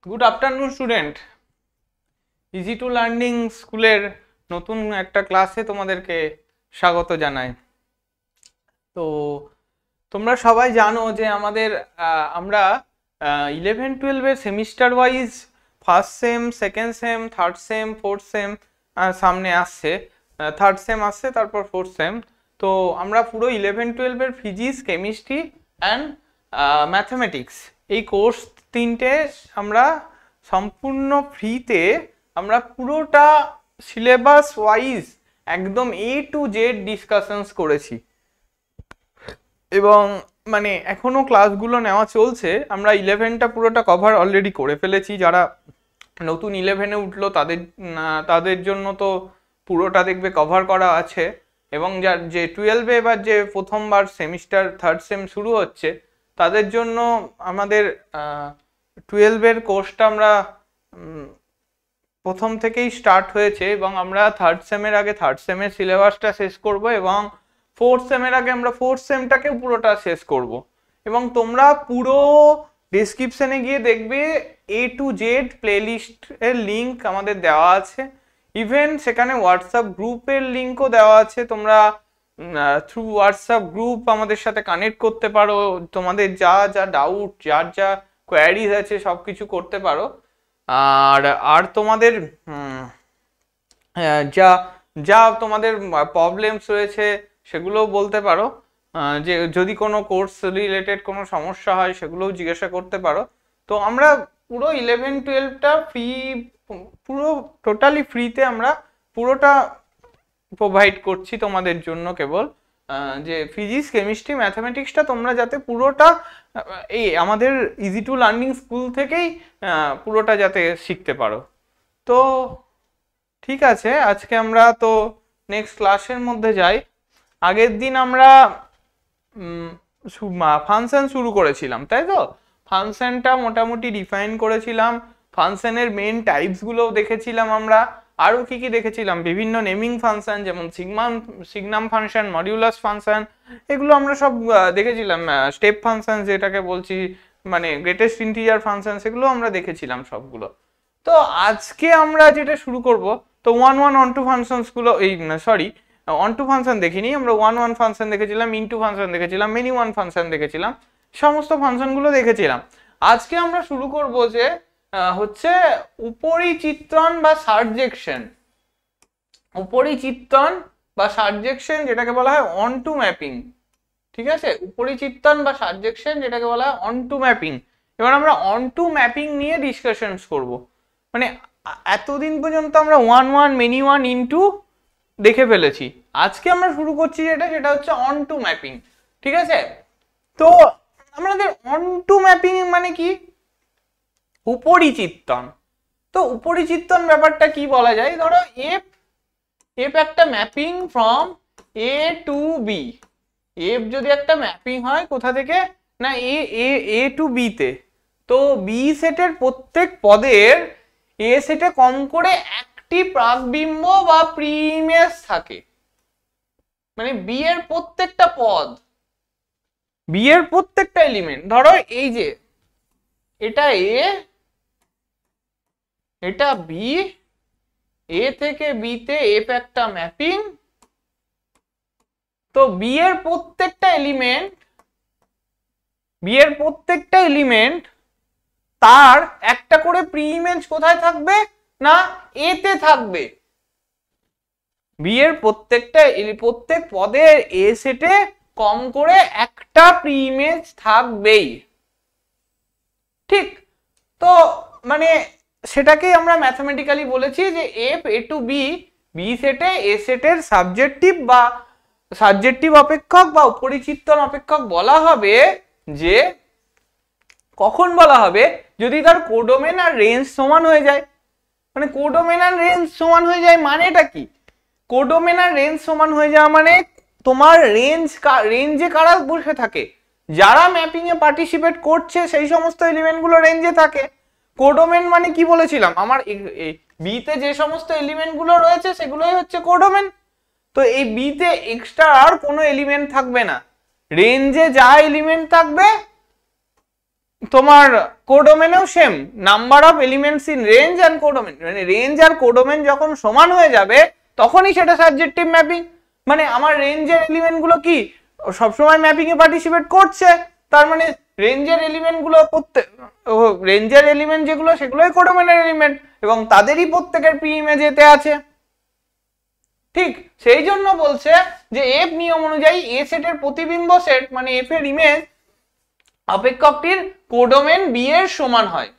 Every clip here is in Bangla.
Good afternoon student, easy to learning স্কুলের নতুন একটা ক্লাসে তোমাদেরকে স্বাগত জানাই। তো তোমরা সবাই জানো যে আমরা 11-12-এর semester wise first sem, second sem, third sem, fourth sem সামনে আসছে। থার্ড সেম আসছে, তারপর ফোর্থ সেম। তো আমরা পুরো 11-12-এর ফিজিক্স, কেমিস্ট্রি অ্যান্ড ম্যাথামেটিক্স এই কোর্স তিনটে আমরা সম্পূর্ণ ফ্রিতে আমরা পুরোটা সিলেবাস ওয়াইজ একদম A to Z ডিসকাশনস করেছি এবং মানে এখনো ক্লাসগুলো নেওয়া চলছে। আমরা 11টা পুরোটা কভার অলরেডি করে ফেলেছি। যারা নতুন 11-এ উঠলো তাদের জন্য তো পুরোটা দেখবে কভার করা আছে, এবং যার যে 12-এ এবার যে প্রথমবার সেমিস্টার থার্ড সেম শুরু হচ্ছে তাদের জন্য আমাদের 12-এর কোর্সটা আমরা প্রথম থেকেই স্টার্ট হয়েছে, এবং আমরা থার্ড সেমের আগে থার্ড সেমের সিলেবাসটা শেষ করব এবং ফোর্থ সেমের আগে আমরা ফোর্থ সেমটাকে পুরোটা শেষ করব। এবং তোমরা পুরো ডেসক্রিপশনে গিয়ে দেখবে A to Z প্লেলিস্ট এর লিঙ্ক আমাদের দেওয়া আছে। ইভেন সেখানে হোয়াটসঅ্যাপ গ্রুপের লিঙ্কও দেওয়া আছে। তোমরা থ্রু হোয়াটসঅ্যাপ গ্রুপ আমাদের সাথে কানেক্ট করতে পারো, তোমাদের যা যা ডাউট, যার যা কোয়ারিজ আছে সব কিছু করতে পারো। আর তোমাদের যা যা তোমাদের প্রবলেমস রয়েছে সেগুলোও বলতে পারো। যে যদি কোনো কোর্স রিলেটেড কোনো সমস্যা হয় সেগুলোও জিজ্ঞাসা করতে পারো। তো আমরা পুরো 11-12টা ফ্রি, পুরো টোটালি ফ্রিতে আমরা পুরোটা প্রোভাইড করছি তোমাদের জন্য। কেবল যে ফিজিক্স, কেমিস্ট্রি, ম্যাথামেটিক্সটা তোমরা যাতে পুরোটা এই আমাদের ইজি টু লার্নিং স্কুল থেকেই পুরোটা যাতে শিখতে পারো। তো ঠিক আছে, আজকে আমরা তো নেক্সট ক্লাসের মধ্যে যাই। আগের দিন আমরা ফাংশন শুরু করেছিলাম, তাই তো? ফাংশনটা মোটামুটি ডিফাইন করেছিলাম, ফাংশনের মেন টাইপসগুলোও দেখেছিলাম আমরা। আরও কি কি দেখেছিলাম? বিভিন্ন নেমিং ফাংশন, যেমন সিগনাম ফাংশন, মডিউলাস ফাংশন, এগুলো আমরা সব দেখেছিলাম। স্টেপ ফাংশন যেটাকে বলছি, মানে গ্রেটেস্ট ইন্টিজার ফাংশন, সেগুলো আমরা দেখেছিলাম সবগুলো। তো আজকে আমরা যেটা শুরু করব, তো 1-1-on-2 ফাংশনসগুলো, অন-টু ফাংশন দেখিনি আমরা, 1-1 ফাংশন দেখেছিলাম, ইনটু ফাংশন দেখেছিলাম, মেনি ওয়ান ফাংশন দেখেছিলাম, সমস্ত ফাংশনগুলো দেখেছিলাম। আজকে আমরা শুরু করব যে হচ্ছে উপরিচিত্রণ বা সারজেকশন। উপরিচিত্রণ বা সারজেকশন যেটাকে বলা হয় অন টু ম্যাপিং, ঠিক আছে? উপরিচিত্রণ বা সারজেকশন যেটাকে বলা হয় অন টু ম্যাপিং। এবার আমরা অন টু ম্যাপিং নিয়ে ডিসকাশনস করব। মানে এতদিন পর্যন্ত আমরা 1-1, মেনি ওয়ান, ইনটু দেখে ফেলেছি। আজকে আমরা শুরু করছি সেটা হচ্ছে অন টু ম্যাপিং, ঠিক আছে? তো আমাদের অন টু ম্যাপিং মানে কি? উপরিচিত্রণ। তো উপরিচিত্রণ ব্যাপারটা কি বলা যায়? ধরো এফ একটা mapping from A to B. F যদি একটা ম্যাপিং হয় কোথা থেকে না, এ টু বি তে, তো বি সেটের প্রত্যেক পদের এ সেটে কম করে একটি প্রাকবিম্ব বা প্রি-ইমেজ থাকে। মানে বি এর প্রত্যেকটা পদ, বি এর প্রত্যেকটা এলিমেন্ট, ধরো এই যে এটা এ, এটা বি, এ থেকে বি তে এফ একটা ম্যাপিং। তো বি এর প্রত্যেকটা এলিমেন্ট তার একটা করে প্রি ইমেজ কোথায় থাকবে না, এ তে থাকবে। বি এর প্রত্যেক পদের এ সেটে কম করে একটা প্রি ইমেজ থাকবেই, ঠিক? তো মানে সেটাকেই আমরা ম্যাথমেটিক্যালি বলেছি যে F A to B, B সেটে এ সেটের সাবজেক্টিভ অপেক্ষক বা উপরিচিত্রণ অপেক্ষক বলা হবে। যে কখন বলা হবে? যদি তার কোডোমেন আর রেঞ্জ সমান হয়ে যায়। মানে কোডোমেন আর রেঞ্জ সমান হয়ে যায় মানেটা কি? কোডোমেন আর রেঞ্জ সমান হয়ে যাওয়া মানে তোমার রেঞ্জে কারা বসে থাকে? যারা ম্যাপিং এ পার্টিসিপেট করছে সেই সমস্ত এলিমেন্ট গুলো রেঞ্জে থাকে। কোডোমেন মানে কি বলেছিলাম? আমার বি তে যে সমস্ত এলিমেন্ট গুলো রয়েছে সেগুলোই হচ্ছে কোডোমেন। তো এই বি তে এক্সট্রা আর কোনো এলিমেন্ট থাকবে না, রেঞ্জে যা এলিমেন্ট থাকবে তোমার কোডোমেনেও same, number of elements in range and codomain, মানে রেঞ্জ আর কোডোমেন যখন সমান হয়ে যাবে তখনই সেটা সাবজেক্টিভ ম্যাপিং। মানে আমার রেঞ্জের এলিমেন্ট গুলো কি সবসময় ম্যাপিং এ পার্টিসিপেট করছে, তার মানে রেঞ্জের এলিমেন্ট গুলো প্রত্যেক রেঞ্জের এলিমেন্ট যেগুলো সেগুলোই কোডোমেনের এলিমেন্ট এবং তাদেরই প্রত্যেকের প্রি ইমেজ এতে আছে। ঠিক সেই জন্য বলছে যে এফ নিয়ম অনুযায়ী এ সেটের প্রতিবিম্ব সেট মানে এফ এর ইমেজ অপেক্ষকটির কোডোমেন বি এর সমান হয়।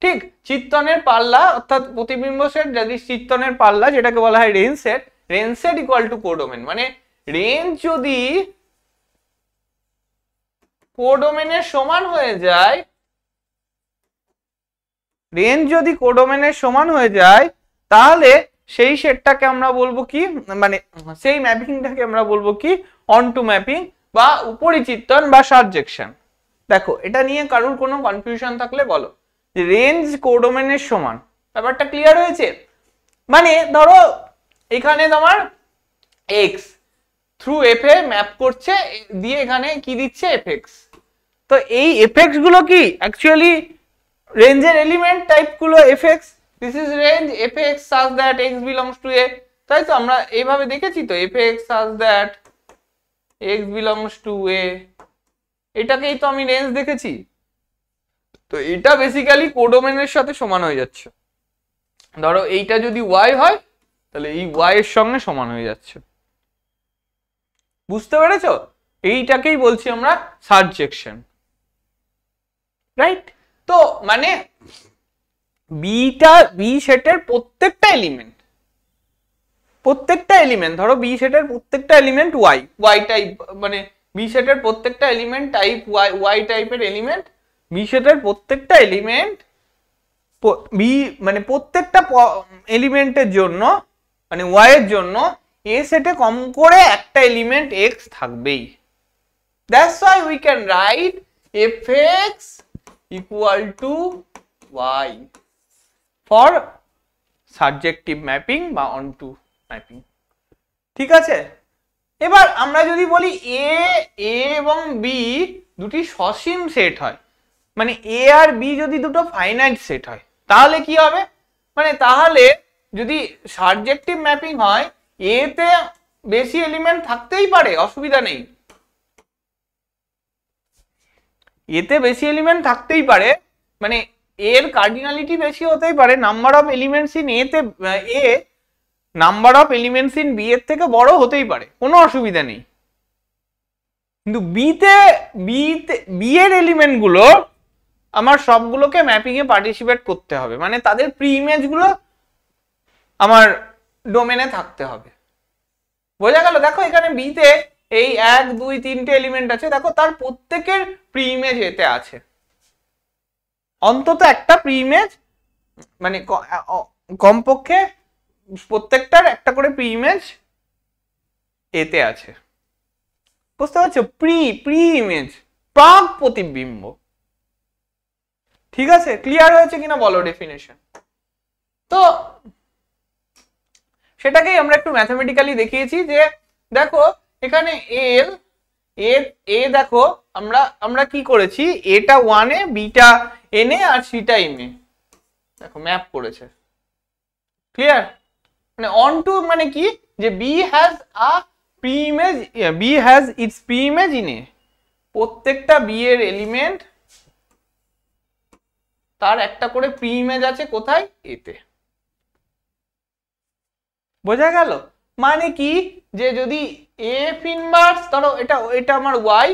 ঠিক চিত্তনের পাল্লা অর্থাৎ প্রতিবিম্ব সেট যদি চিত্তনের পাল্লা যেটাকে বলা হয় range set equal to codomain, মানে রেঞ্জ যদি কোডোমেনের সমান হয়ে যায়, রেঞ্জ যদি কোডোমেনের সমান হয়ে যায় তাহলে সেই সেটটাকে আমরা বলবো কি, মানে সেই ম্যাপিংটাকে আমরা বলবো কি অনটু ম্যাপিং বা উপরিচিত্তন বা সাবজেকশন। দেখো এটা নিয়ে কারোর কোনো কনফিউশন থাকলে বলো, যে রেঞ্জ কোডোমেনের সমান, ব্যাপারটা ক্লিয়ার হয়েছে? মানে ধরো এখানে তোমার এক্স থ্রু এফ এ ম্যাপ করছে, দিয়ে এখানে কি দিচ্ছে এফএক্স, তো এই এফএক্স গুলো কি অ্যাকচুয়ালি রেঞ্জের এলিমেন্ট টাইপ গুলো FX, this is range FX such that x belongs to a, তাই তো আমরা এইভাবে দেখেছি তো FX such that x belongs to a, এটাকেই তো আমি রেঞ্জ দেখেছি। তো এটা বেসিক্যালি কোডোমেনের সাথে সমান হয়ে যাচ্ছে। ধরো এইটা যদি y হয় তাহলে এই y এর সঙ্গে সমান হয়ে যাচ্ছে, বুঝতে পেরেছো? এইটাকেই বলছি আমরা সাবজেকশন, রাইট? তো মানে বি সেটের প্রত্যেকটা এলিমেন্ট ধরো বি সেটের প্রত্যেকটা এলিমেন্ট ওয়াই টাইপ, মানে বি সেটের প্রত্যেকটা এলিমেন্ট টাইপ ওয়াই টাইপের এলিমেন্ট, বি সেটের প্রত্যেকটা এলিমেন্ট বি মানে প্রত্যেকটা এলিমেন্টের জন্য মানে ওয়াই এর জন্য এ সেটে কম করে একটা এলিমেন্ট এক্স থাকবেই। That's why we can write fx equal to y for subjective mapping বা অনটু ম্যাপিং। ঠিক আছে, এবার আমরা যদি বলি এ এবং বি দুটি সসীম সেট হয়, মানে এ আর বি যদি দুটো ফাইনাইট সেট হয় তাহলে কি হবে, মানে তাহলে যদি সাবজেক্টিভ ম্যাপিং হয় এ তে বেশি এলিমেন্ট থাকতেই পারে, অসুবিধা নেই, এতে বেশি এলিমেন্ট থাকতেই পারে, মানে এর কার্ডিনালিটি বেশি হতেই পারে, number of elements in A তে A number of elements in B এর থেকে বড় হতেই পারে, কোনো অসুবিধা নেই। কিন্তু বি এর এলিমেন্ট গুলো আমার সবগুলোকে ম্যাপিং এ পার্টিসিপেট করতে হবে, মানে তাদের প্রি ইমেজ গুলো আমার ডোমেনে থাকতে হবে। বোঝা গেল? দেখো এখানে বি তে এই 1 2 3টে এলিমেন্ট আছে, দেখো তার প্রত্যেকের প্রি ইমেজ এতে আছে, অন্তত একটা প্রি ইমেজ, মানে কমপক্ষে প্রত্যেকটার একটা করে প্রি ইমেজ এতে আছে, বুঝতে পারছো? প্রি ইমেজ, প্রাক প্রতিবিম্ব। ঠিক আছে, ক্লিয়ার হয়েছে কিনা বলো ডেফিনেশন? তো সেটাকেই আমরা একটু ম্যাথমেটিক্যালি দেখিয়েছি যে দেখো এখানে এ দেখো আমরা কি করেছি, এটা 1 এ, বিটা n এ আর সিটা m এ দেখো ম্যাপ করেছে। ক্লিয়ার? মানে অন টু মানে কি, যে B has a pre image, B has its pre image in A, প্রত্যেকটা বি এর এলিমেন্ট তার একটা করে প্রি ইমেজ আছে কোথায়, এতে। বোঝা গেল? মানে কি, যে যদি এফ ইনভার্স, ধরো এটা আমার ওয়াই,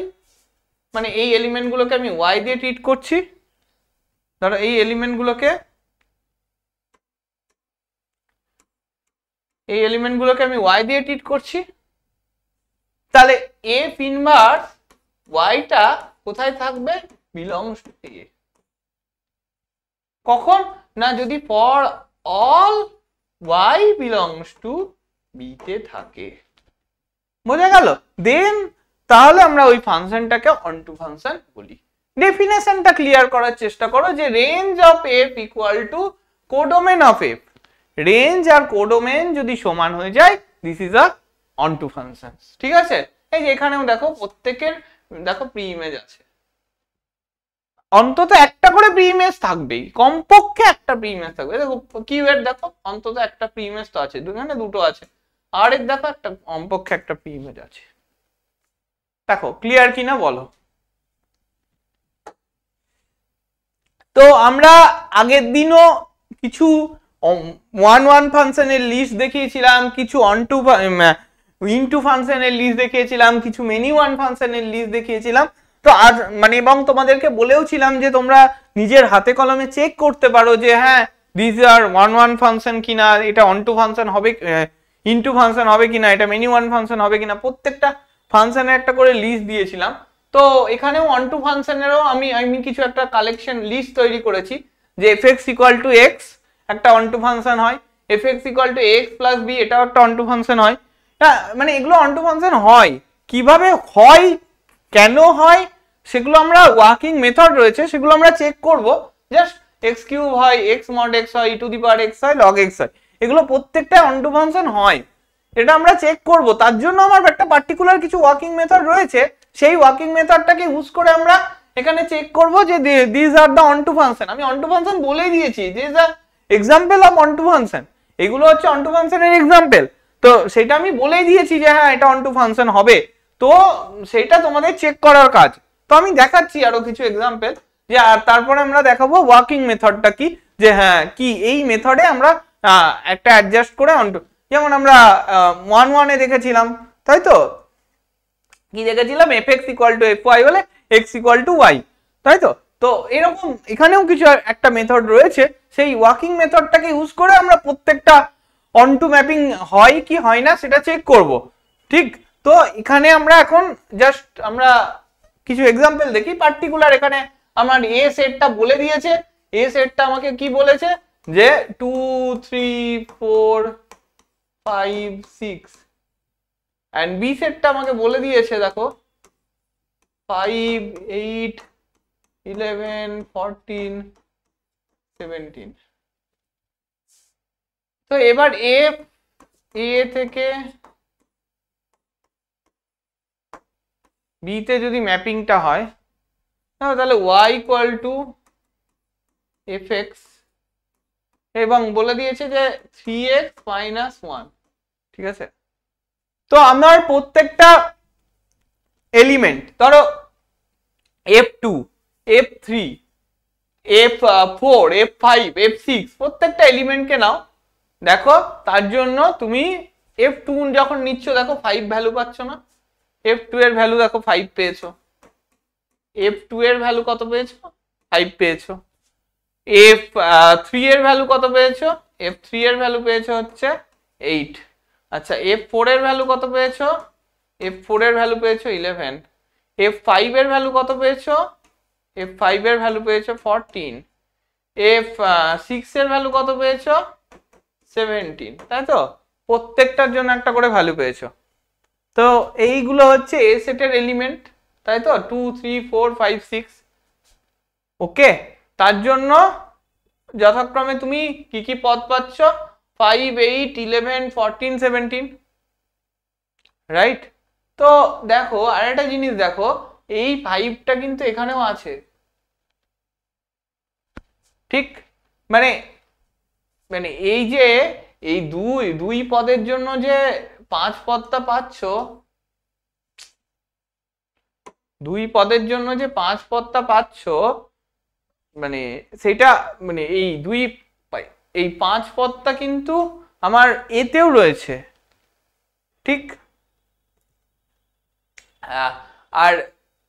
মানে এই এলিমেন্ট গুলোকে আমি ওয়াই দিয়ে ট্রিট করছি, ধরো এই এলিমেন্ট গুলোকে আমি ওয়াই দিয়ে ট্রিট করছি, তাহলে এফ ইনভার্স ওয়াইটা কোথায় থাকবে, বিলংস টু এ। কখন না, যদি for all y belongs to b তে থাকে। বোঝা গেল? দেন তাহলে আমরা ওই ফাংশনটাকে অনটু ফাংশন বলি। ডেফিনেশনটা ক্লিয়ার করার চেষ্টা করো, যে range of f equal to codomain of f, range আর কোডোমেন যদি সমান হয়ে যায় this is a onto function. ঠিক আছে, এই যে এখানেও দেখো প্রত্যেকের দেখো প্রি ইমেজ আছে, অন্তত একটা করে প্রি ইমেজ থাকবেই, কমপক্ষে একটা প্রি ইমেজ থাকবে। দেখো কিওয়ার্ড দেখো, অন্তত একটা প্রি ইমেজ তো আছে, দুখানে দুটো আছে, আর এর দেখো একটা কমপক্ষে একটা প্রি ইমেজ আছে। দেখো ক্লিয়ার কিনা বলো। তো আমরা আগের দিনও কিছু ওয়ান ফাংশনের লিস্ট দেখিয়েছিলাম, কিছু ইনটু ফাংশনের লিস্ট দেখিয়েছিলাম, কিছু মেনি ওয়ান ফাংশনের লিস্ট দেখিয়েছিলাম। তো আজ মানে এবং তোমাদেরকে বলেওছিলাম যে তোমরা নিজের হাতে কলমে চেক করতে পারো যে হ্যাঁ দিস আর ওয়ান ফাংশন কিনা, এটা অন টু ফাংশন হবে, ইনটু ফাংশন হবে কিনা, এটা মেনি ওয়ান ফাংশন হবে কিনা। প্রত্যেকটা ফাংশনের একটা করে লিস্ট দিয়েছিলাম। তো এখানেও অন টু ফাংশনেরও আমি কিছু একটা কালেকশন লিস্ট তৈরি করেছি যে fx ইকুয়াল টু এক্স একটা অন টু ফাংশন হয়, fx equal to X plus B এটাও একটা অন টু ফাংশন হয়। মানে এগুলো অন টু ফাংশন হয়, কিভাবে হয় কেন হয় সেগুলো আমরা ওয়ার্কিং মেথড রয়েছে সেগুলো আমরা চেক করব। জাস্ট এক্স কিউব হয়, এক্স মড এক্স হয়, ই টু দি পাওয়ার এক্স হয়, লগ এক্স হয়, এগুলো প্রত্যেকটা অন টু ফাংশন হয়, এটা আমরা চেক করব। তার জন্য আমার একটা পার্টিকুলার কিছু ওয়ার্কিং মেথড রয়েছে, সেই ওয়ার্কিং মেথডটাকে ইউজ করে আমরা এখানে চেক করব যে this are the onto function. আমি অন টু ফাংশন বলেই দিয়েছি যে the example of onto function, এগুলো হচ্ছে অন টু ফাংশনের এক্সাম্পল। তো সেটা আমি বলেই দিয়েছি যে হ্যাঁ এটা অন টু ফাংশন হবে, তো সেটা তোমাদের চেক করার কাজ। তো আমি দেখাচ্ছি আরো কিছু এক্সাম্পল, যে আর তারপরে আমরা দেখাবো ওয়ার্কিং মেথডটা কি, যে হ্যাঁ কি এই মেথডে আমরা একটা অ্যাডজাস্ট করে অন টু, যেমন আমরা 1 দেখেছিলাম, তাই তো কি দেখেছিলাম, fx ইকুয়াল টু fy হলে x ইকুয়াল টু y, তাই তো। তো এরকম এখানেও কিছু একটা মেথড রয়েছে, সেই ওয়ার্কিং মেথডটাকে ইউজ করে আমরা প্রত্যেকটা অন টু ম্যাপিং হয় কি হয় না সেটা চেক করব, ঠিক। তো এখানে আমরা এখন জাস্ট আমরা কিছু এক্সাম্পল দেখি। পার্টিকুলার এখানে আমার এ সেটটা বলে দিয়েছে, এ সেটটা আমাকে কি বলেছে যে 2 3 4 5 6, এন্ড বি সেটটা আমাকে বলে দিয়েছে দেখো 5 8 11 14 17। তো এবার এ থেকে বি তে যদি ম্যাপিংটা হয় তাহলে y ইকুয়াল টু fx এবং বলে দিয়েছে যে 3x মাইনাস 1, ঠিক আছে। তো আমার প্রত্যেকটা এলিমেন্ট ধরো f2 f3 f4 f5 f6 প্রত্যেকটা এলিমেন্টকে নাও। দেখো তার জন্য তুমি f2 যখন নিচ্ছ দেখো 5 ভ্যালু পাচ্ছ না, f2 এর ভ্যালু দেখো 5 পেয়েছো, f2 এর ভ্যালু কত পেয়েছো 5 পেয়েছো, f3 এর ভ্যালু কত পেয়েছো, f3 এর ভ্যালু পেয়েছো হচ্ছে 8। আচ্ছা f4 এর ভ্যালু কত পেয়েছো, f4 এর ভ্যালু পেয়েছো 11, f5 এর ভ্যালু কত পেয়েছো, f5 এর ভ্যালু পেয়েছো 14, f6 এর ভ্যালু কত পেয়েছো 17, তাই তো। প্রত্যেকটার জন্য একটা করে ভ্যালু পেয়েছো। তো এইগুলো হচ্ছে এ সেটের এলিমেন্ট, তাই তো 2 3 4 5 6, ওকে। তার জন্য যথাক্রমে তুমি কি কি পদ পাচ্ছ, 5 8 11 14 17, রাইট। তো দেখো আরেকটা জিনিস দেখো, এই 5টা কিন্তু এখানেও আছে, ঠিক। মানে মানে এই যে এই দুই পদের জন্য যে 5 পদটা পাচ্ছ, 2 পদের জন্য যে 5 পদটা পাচ্ছ, মানে সেটা মানে এই 5 পদটা কিন্তু আমার এতেও রয়েছে, ঠিক। আর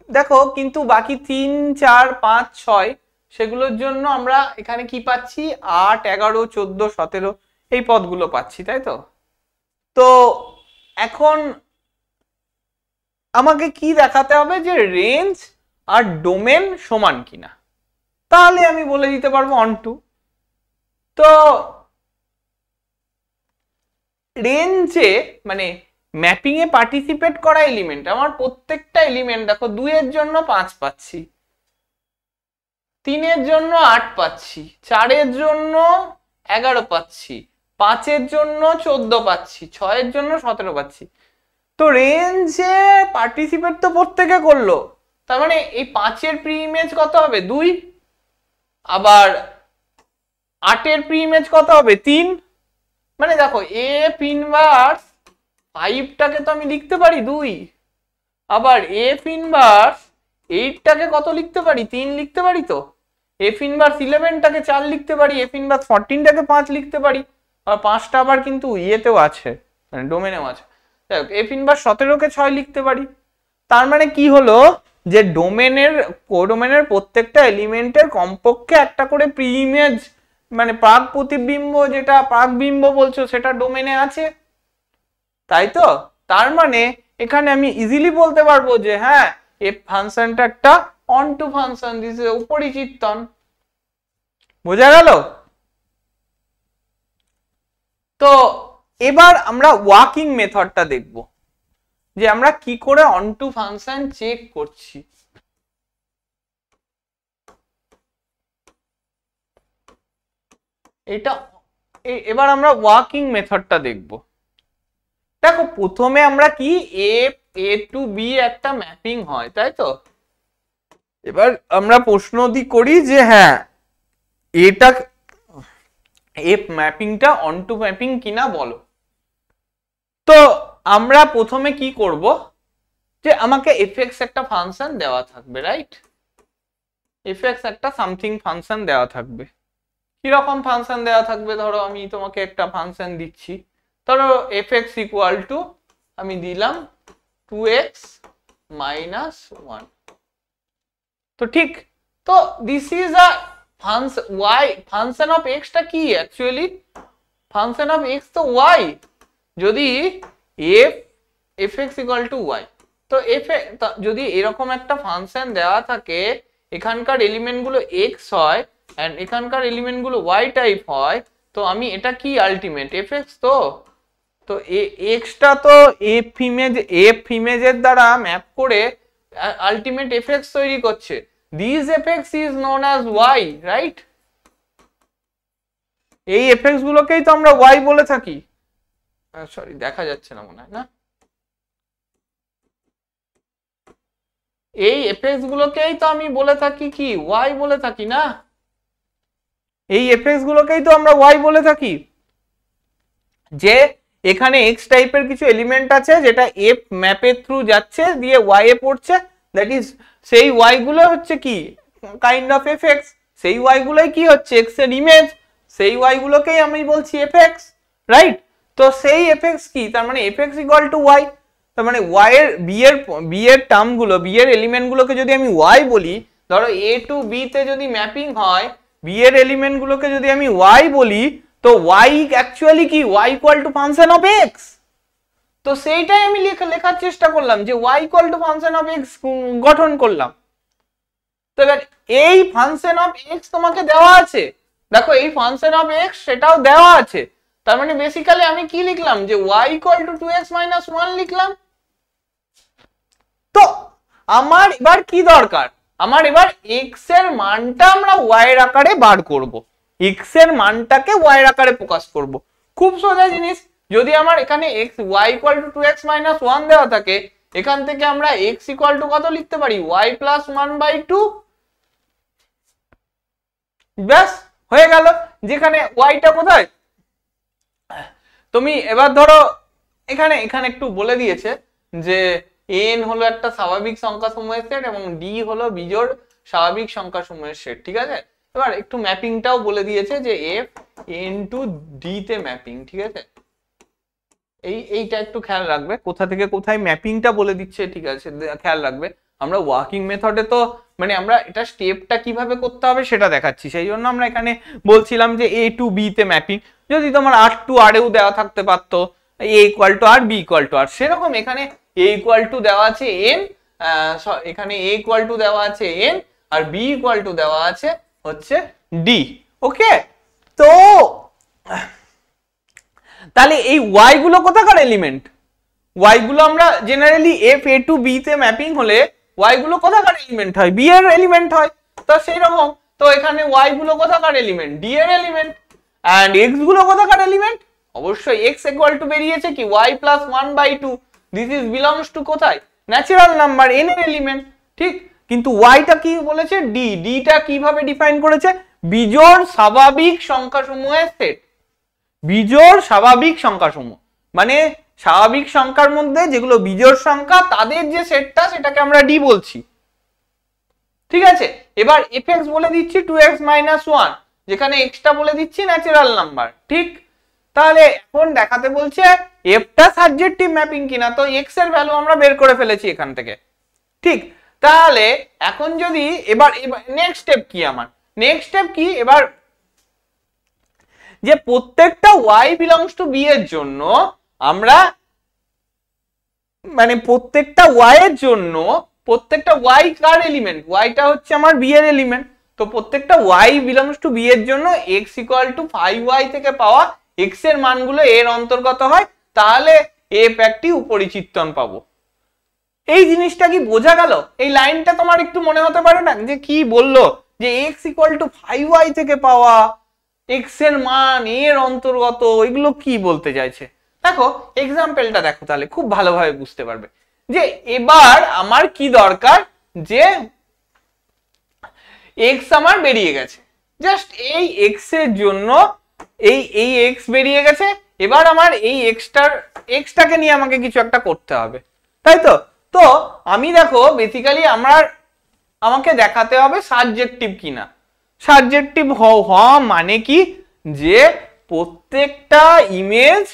দেখো কিন্তু বাকি 3 4 5 6 সেগুলোর জন্য আমরা এখানে কি পাচ্ছি 8 11 14 17 এই পদগুলো পাচ্ছি, তাই তো। তো এখন আমাকে কি দেখাতে হবে যে রেঞ্জ আর ডোমেন সমান কিনা, তাহলে আমি বলে দিতে পারবো অন টু। তো রেঞ্জে মানে ম্যাপিং এ পার্টিসিপেট করা এলিমেন্ট, আমার প্রত্যেকটা এলিমেন্ট দেখো 2 এর জন্য 5 পাচ্ছি, 3 এর জন্য 8 পাচ্ছি, 4 এর জন্য 11 পাচ্ছি, 5 এর জন্য 14 পাচ্ছি, 6 এর জন্য 17 পাচ্ছি। তো রেঞ্জে পার্টিসিপেট তো প্রত্যেকে করলো, তার মানে এই 5 এর প্রি ইমেজ কত হবে 2, আবার 8 এর প্রি ইমেজ কত হবে 3। মানে দেখো f ইনভার্স 5 টাকে তো আমি লিখতে পারি 2, আবার f ইনভার্স 8 টাকে কত লিখতে পারি 3 লিখতে পারি, তো f ইনভার্স 11 টাকে 4 লিখতে পারি, f ইনভার্স 14 টাকে 5 লিখতে পারি, আর 5টা আবার কিন্তু ইয়েতেও আছে, মানে ডোমেনেও আছে। দেখো f ইনভার্স 17 কে 6 লিখতে পারি। তার মানে কি হলো যে কোডোমেনের প্রত্যেকটা এলিমেন্টের কমপক্ষে একটা করে প্রি ইমেজ, মানে প্রাক প্রতিবিম্ব, যেটা প্রাক বিম্ব বলছো সেটা ডোমেনে আছে, তাই তো। তার মানে এখানে আমি ইজিলি বলতে পারবো যে হ্যাঁ f ফাংশনটা একটা অনটু ফাংশন, দিস ইজ উপরিচিত্তন। বোঝা গেল? তো এবার আমরা ওয়ার্কিং মেথডটা দেখব, যে আমরা কি করে অনটু ফাংশন চেক করছি। এটা এবার আমরা ওয়ার্কিং মেথডটা দেখব। দেখো প্রথমে আমরা কি a টু b একটা ম্যাপিং হয়, তাই তো। এবার আমরা প্রশ্ন করি যে হ্যাঁ এটা f ম্যাপিংটা অনটু ম্যাপিং কিনা বলো। তো আমরা প্রথমে কি করব, যে আমাকে fx একটা ফাংশন দেওয়া থাকবে, রাইট। fx একটা সামথিং ফাংশন দেওয়া থাকবে। কি রকম ফাংশন দেওয়া থাকবে, ধরো আমি তোমাকে একটা ফাংশন দিচ্ছি, ধরো fx ইকুয়াল টু আমি দিলাম 2x মাইনাস 1। তো ঠিক, তো this is a function y, function of x টা কি অ্যাকচুয়ালি, ফাংশন অফ x তো y। যদি fx ইকুয়াল টু y, তো যদি এরকম একটা ফাংশন দেওয়া থাকে, এখানকার এলিমেন্ট গুলো x হয় এন্ড এখানকার এলিমেন্ট গুলো y টাইপ হয়, তো আমি এটা কি আলটিমেট fx, তো x টা তো f ইমেজের দ্বারা ম্যাপ করে আলটিমেট fx তৈরি করছে। This fx is known as y, right. এই fx গুলোকেই তো আমরা y বলে থাকি। সরি দেখা যাচ্ছে না মনে হয়, না এই fx গুলোকেই তো আমি বলে থাকি কি y বলে থাকি, না এই fx গুলোকেই তো আমরা y বলে থাকি। যে এখানে x টাইপের কিছু এলিমেন্ট আছে যেটা f ম্যাপের থ্রু যাচ্ছে, দিয়ে y এ পড়ছে, দ্যাট ইজ সেই y গুলো হচ্ছে কি কাইন্ড অফ fx, সেই y গুলোই কি হচ্ছে x এর ইমেজ, সেই y গুলোকেই আমি বলছি fx, রাইট। তো সেই fx কি, তার মানে fx ইকুয়াল টু y। তার মানে y এর b এর টার্ম গুলো, b এর এলিমেন্ট গুলোকে যদি আমি y বলি, ধরো a টু b তে যদি ম্যাপিং হয়, b এর এলিমেন্ট গুলোকে যদি আমি y বলি, তো y অ্যাকচুয়ালি কি y equal to function of x। তো সেইটাই আমি লেখার চেষ্টা করলাম, যে y equal to function of x গঠন করলাম। তো এবার এই ফাংশন অফ x তোমাকে দেওয়া আছে, দেখো এই ফাংশন অফ x সেটাও দেওয়া আছে। তার মানে বেসিক্যালি আমি কি লিখলাম, যে y equal to 2x minus 1 লিখলাম। তো আমার এবার কি দরকার, আমার এবার x এর মানটা আমরা y এর আকারে বার করব, x এর মানটাকে y এর আকারে প্রকাশ করব। খুব সোজা জিনিস, যদি আমার এখানে y equal to 2x minus 1 দেওয়া থাকে, এখান থেকে আমরা x ইকুয়াল টু কত লিখতে পারি, y প্লাস 1/2। ব্যাস হয়ে গেল। যেখানে y টা কোথায়, তুমি এবার ধরো এখানে একটু বলে দিয়েছে যে n হলো একটা স্বাভাবিক সংখ্যা সমূহের সেট এবং d হলো বিজোড় স্বাভাবিক সংখ্যা সমূহের সেট, ঠিক আছে। এবার একটু ম্যাপিংটাও বলে দিয়েছে যে f n টু d তে ম্যাপিং, ঠিক আছে। এইটা একটু খেয়াল রাখবে, কোথা থেকে কোথায় ম্যাপিংটা বলে দিচ্ছে, ঠিক আছে, খেয়াল রাখবে। আমরা ওয়ার্কিং মেথডে তো মানে আমরা এটা স্টেপটা কিভাবে করতে হবে সেটা দেখাচ্ছি, সেই জন্য আমরা এখানে বলছিলাম যে a টু b তে ম্যাপিং। যদি তোমার r টু r এও দেওয়া থাকতে পারতো, a equal to r, b equal two r, সেরকম এখানে a ইকুয়াল টু দেওয়া আছে n, এখানে a ইকুয়াল টু দেওয়া আছে n, আর b ইকুয়াল টু দেওয়া আছে হচ্ছে d। ওকে, তো তাহলে এই y গুলো কোথাকার এলিমেন্ট, y গুলো আমরা generally f a to b তে ম্যাপিং হলে y গুলো কোথাকার এলিমেন্ট হয়, b এর এলিমেন্ট হয়। তো সেই রকম, তো এখানে y গুলো কোথাকার এলিমেন্ট, d এর এলিমেন্ট, এন্ড x গুলো কোথাকার এলিমেন্ট, অবশ্যই x ইকুয়াল টু বেরিয়েছে কি y plus 1/2, this is belongs to কোথায়, ন্যাচারাল নাম্বার n এর এলিমেন্ট, ঠিক। কিন্তু ওয়াইটা কি বলেছে, ডি। ডিটা কিভাবে ডিফাইন করেছে, বিজোড় স্বাভাবিক সংখ্যাসমূহের সেট। বিজোড় স্বাভাবিক সংখ্যাসমূহ মানে স্বাভাবিক সংখ্যার মধ্যে যেগুলো বিজোড় সংখ্যা তাদের যে সেটটা সেটাকে আমরা ডি বলছি। ঠিক আছে, এবার এফএক্স বলে দিচ্ছি 2x - 1, যেখানে এক্সটা বলে দিচ্ছি ন্যাচারাল নাম্বার। ঠিক, তাহলে এখন দেখাতে বলছে এফটা সাবজেক্টিভ ম্যাপিং কিনা। তো এক্স এর ভ্যালু আমরা বের করে ফেলেছি এখান থেকে। ঠিক, তাহলে এখন যদি এবার নেক্সট স্টেপ কি, আমার নেক্সট স্টেপ কি, এবার যে প্রত্যেকটা y বিলংস টু b এর জন্য আমরা মানে প্রত্যেকটা y এর জন্য প্রত্যেকটা y কার এলিমেন্ট, yটা হচ্ছে আমার b এর এলিমেন্ট। তো প্রত্যেকটা y বিলংস টু b এর জন্য x = 5y থেকে পাওয়া x এর মানগুলো এর অন্তর্গত হয়, তাহলে f একটি উপরিচিত্তন পাবো। এই জিনিসটা কি বোঝা গেল? এই লাইনটা তোমার একটু মনে হতে পারে না যে কি বললো, যে x = 5y থেকে পাওয়া x এর মান এর অন্তর্গত, এগুলো কি বলতে চাইছে? দেখো এক্সাম্পলটা দেখো, তাহলে খুব ভালোভাবে বুঝতে পারবে যে এবার আমার কি দরকার, যে x আমার বেরিয়ে গেছে, জাস্ট এই x এর জন্য এই x বেরিয়ে গেছে, এবার আমার এই xটাকে নিয়ে আমাকে কিছু একটা করতে হবে, তাই তো? তো আমি দেখো বেসিক্যালি আমাকে দেখাতে হবে সাবজেক্টিভ কিনা। সাবজেক্টিভ হওয়া মানে কি, যে প্রত্যেকটা ইমেজ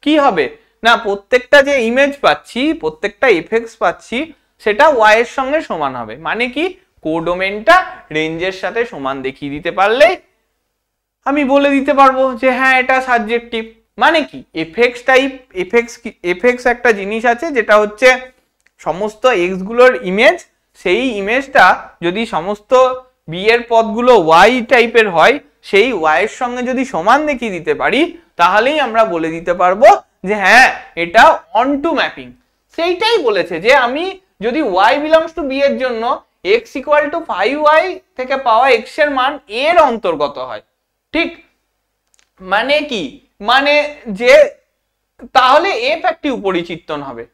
কি হবে না, প্রত্যেকটা যে ইমেজ পাচ্ছি, প্রত্যেকটা এফেক্টস পাচ্ছি, সেটা y এর সঙ্গে সমান হবে। মানে কি, কোডোমেনটা রেঞ্জের সাথে সমান দেখিয়ে দিতে পারলেই আমি বলে দিতে পারবো যে হ্যাঁ এটা সাবজেক্টিভ। মানে কি, এফেক্টস একটা জিনিস আছে যেটা হচ্ছে সমস্ত এক্স গুলোর ইমেজ, সেই ইমেজটা যদি সমস্ত বি এর পদগুলো ওয়াই টাইপের হয়, সেই ওয়াই এর সঙ্গে যদি সমান দেখিয়ে দিতে পারি, তাহলেই আমরা বলে দিতে পারবো যে হ্যাঁ এটা অন টু ম্যাপিং। সেইটাই বলেছে যে আমি যদি y বিলংস টু b এর জন্য x = 5y থেকে পাওয়া x এর মান এর অন্তর্গত হয়। ঠিক, মানে কি, মানে যে তাহলে f একটি উপরিচিত্তন হবে।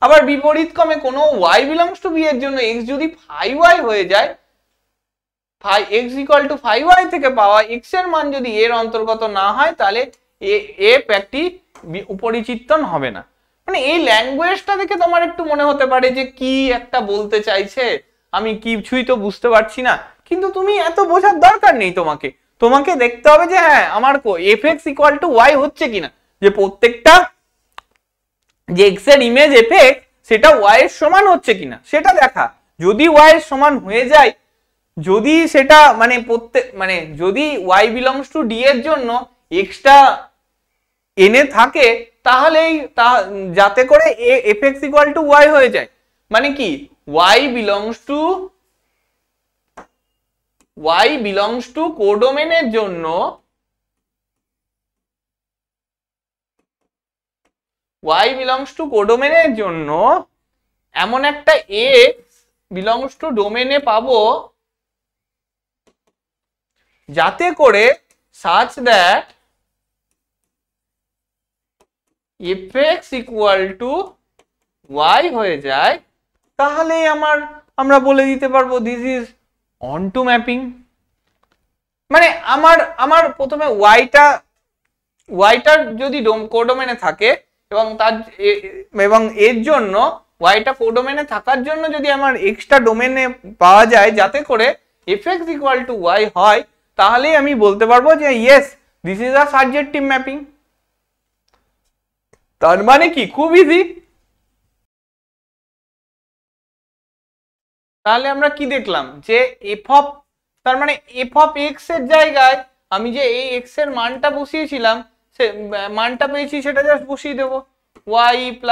আবার বিপরীত ক্রমে কোনো y বিলংস টু b এর জন্য x যদি 5y হয়ে যায়, x = 5y থেকে পাওয়া x এর মান যদি এর অন্তর্গত না হয়, তাহলে f একটি উপরিচিত্তন হবে না। মানে এই ল্যাঙ্গুয়েজটা দেখে তোমার একটু মনে হতে পারে যে কি একটা বলতে চাইছে, আমি কিছুই তো বুঝতে পারছি না, কিন্তু তুমি এত বোঝার দরকার নেই। তোমাকে দেখতে হবে যে হ্যাঁ আমার fx = y হচ্ছে কিনা, যে প্রত্যেকটা যে x এর ইমেজ এফেক্ট সেটা y এর সমান হচ্ছে কিনা সেটা দেখা। যদি y এর সমান হয়ে যায়, যদি সেটা মানে যদি y বিলংস টু d এর জন্য xটা এনে থাকে, তাহলেই যাতে করে fx = y হয়ে যায়। মানে কি, y বিলংস টু কোডোমেনের জন্য এমন একটা x বিলংস টু ডোমেনে পাবো যাতে করে such that fx = y হয়ে যায়, তাহলেই আমরা বলে দিতে পারবো this is onto mapping. মানে আমার প্রথমে ওয়াইটার যদি কোডোমেনে থাকে এবং এর জন্য ওয়াইটা কোডোমেনে থাকার জন্য যদি আমার এক্সটা ডোমেনে পাওয়া যায় যাতে করে fx = y হয়, তাহলেই আমি বলতে পারবো যে yes this is a subjective mapping. তার মানে কি, খুব ইজি। তাহলে আমরা কি দেখলাম, যে তার মানে f(x) এর জায়গায় আমি যে এই x এর মানটা বসিয়েছিলাম, সে মানটা পেয়েছি সেটা জাস্ট বসিয়ে দেব y +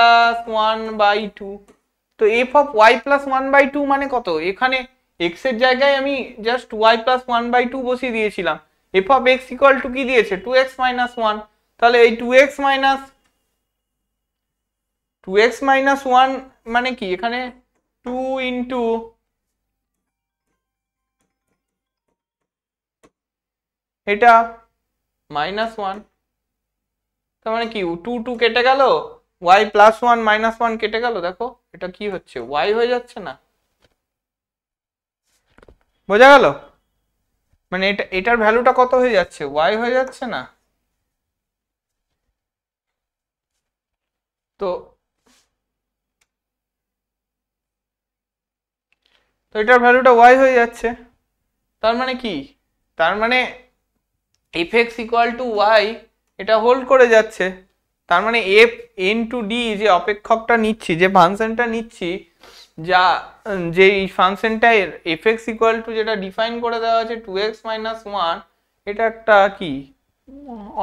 1/2। তো f(y + 1/2) মানে কত, এখানে x এর জায়গায় আমি জাস্ট y + 1/2 বসিয়ে দিয়েছিলাম। f(x) = কি দিয়েছে, 2x - 1। তাহলে এই 2x - 1 মানে কি, এখানে 2 * এটা -1, তার মানে কি 2 কেটে গেল, y + 1 - 1 কেটে গেল। দেখো এটা কি হচ্ছে, y হয়ে যাচ্ছে না? বোঝা গেল? মানে এটার ভ্যালুটা কত হয়ে যাচ্ছে, ওয়াই হয়ে যাচ্ছে না? তো তো এটার ভ্যালুটা ওয়াই হয়ে যাচ্ছে। তার মানে কি? তার মানে F x equal to Y এটা হোল্ড করে যাচ্ছে। তার মানে এফ এন টু ডি যে অপেক্ষকটা নিচ্ছি, যে ফাংশনটা নিচ্ছি, যা যে ফাংশনটা এফ এক্স ইকুয়াল টু যেটা ডিফাইন করে দেওয়া আছে 2x মাইনাস 1, এটা একটা কি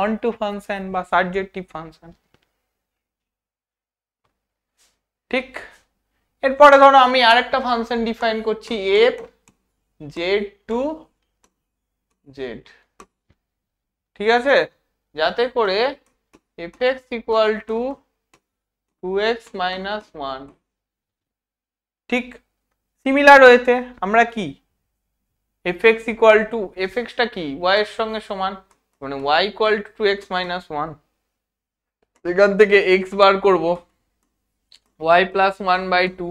অন টু ফাংশন বা সাবজেক্টিভ ফাংশন। ঠিক। এরপরে ধরো আমি আরেকটা ফাংশন ডিফাইন করছি এফ জেড টু জেড, ঠিক আছে, যাতে করে F x equal two 2x minus 1, ঠিক সিমিলার ওয়েতে আমরা কি F x equal two, F extra কি ওয়াই এর সঙ্গে সমান, মানে Y equal to 2x minus 1, এখান থেকে x বার করব y প্লাস 1/2,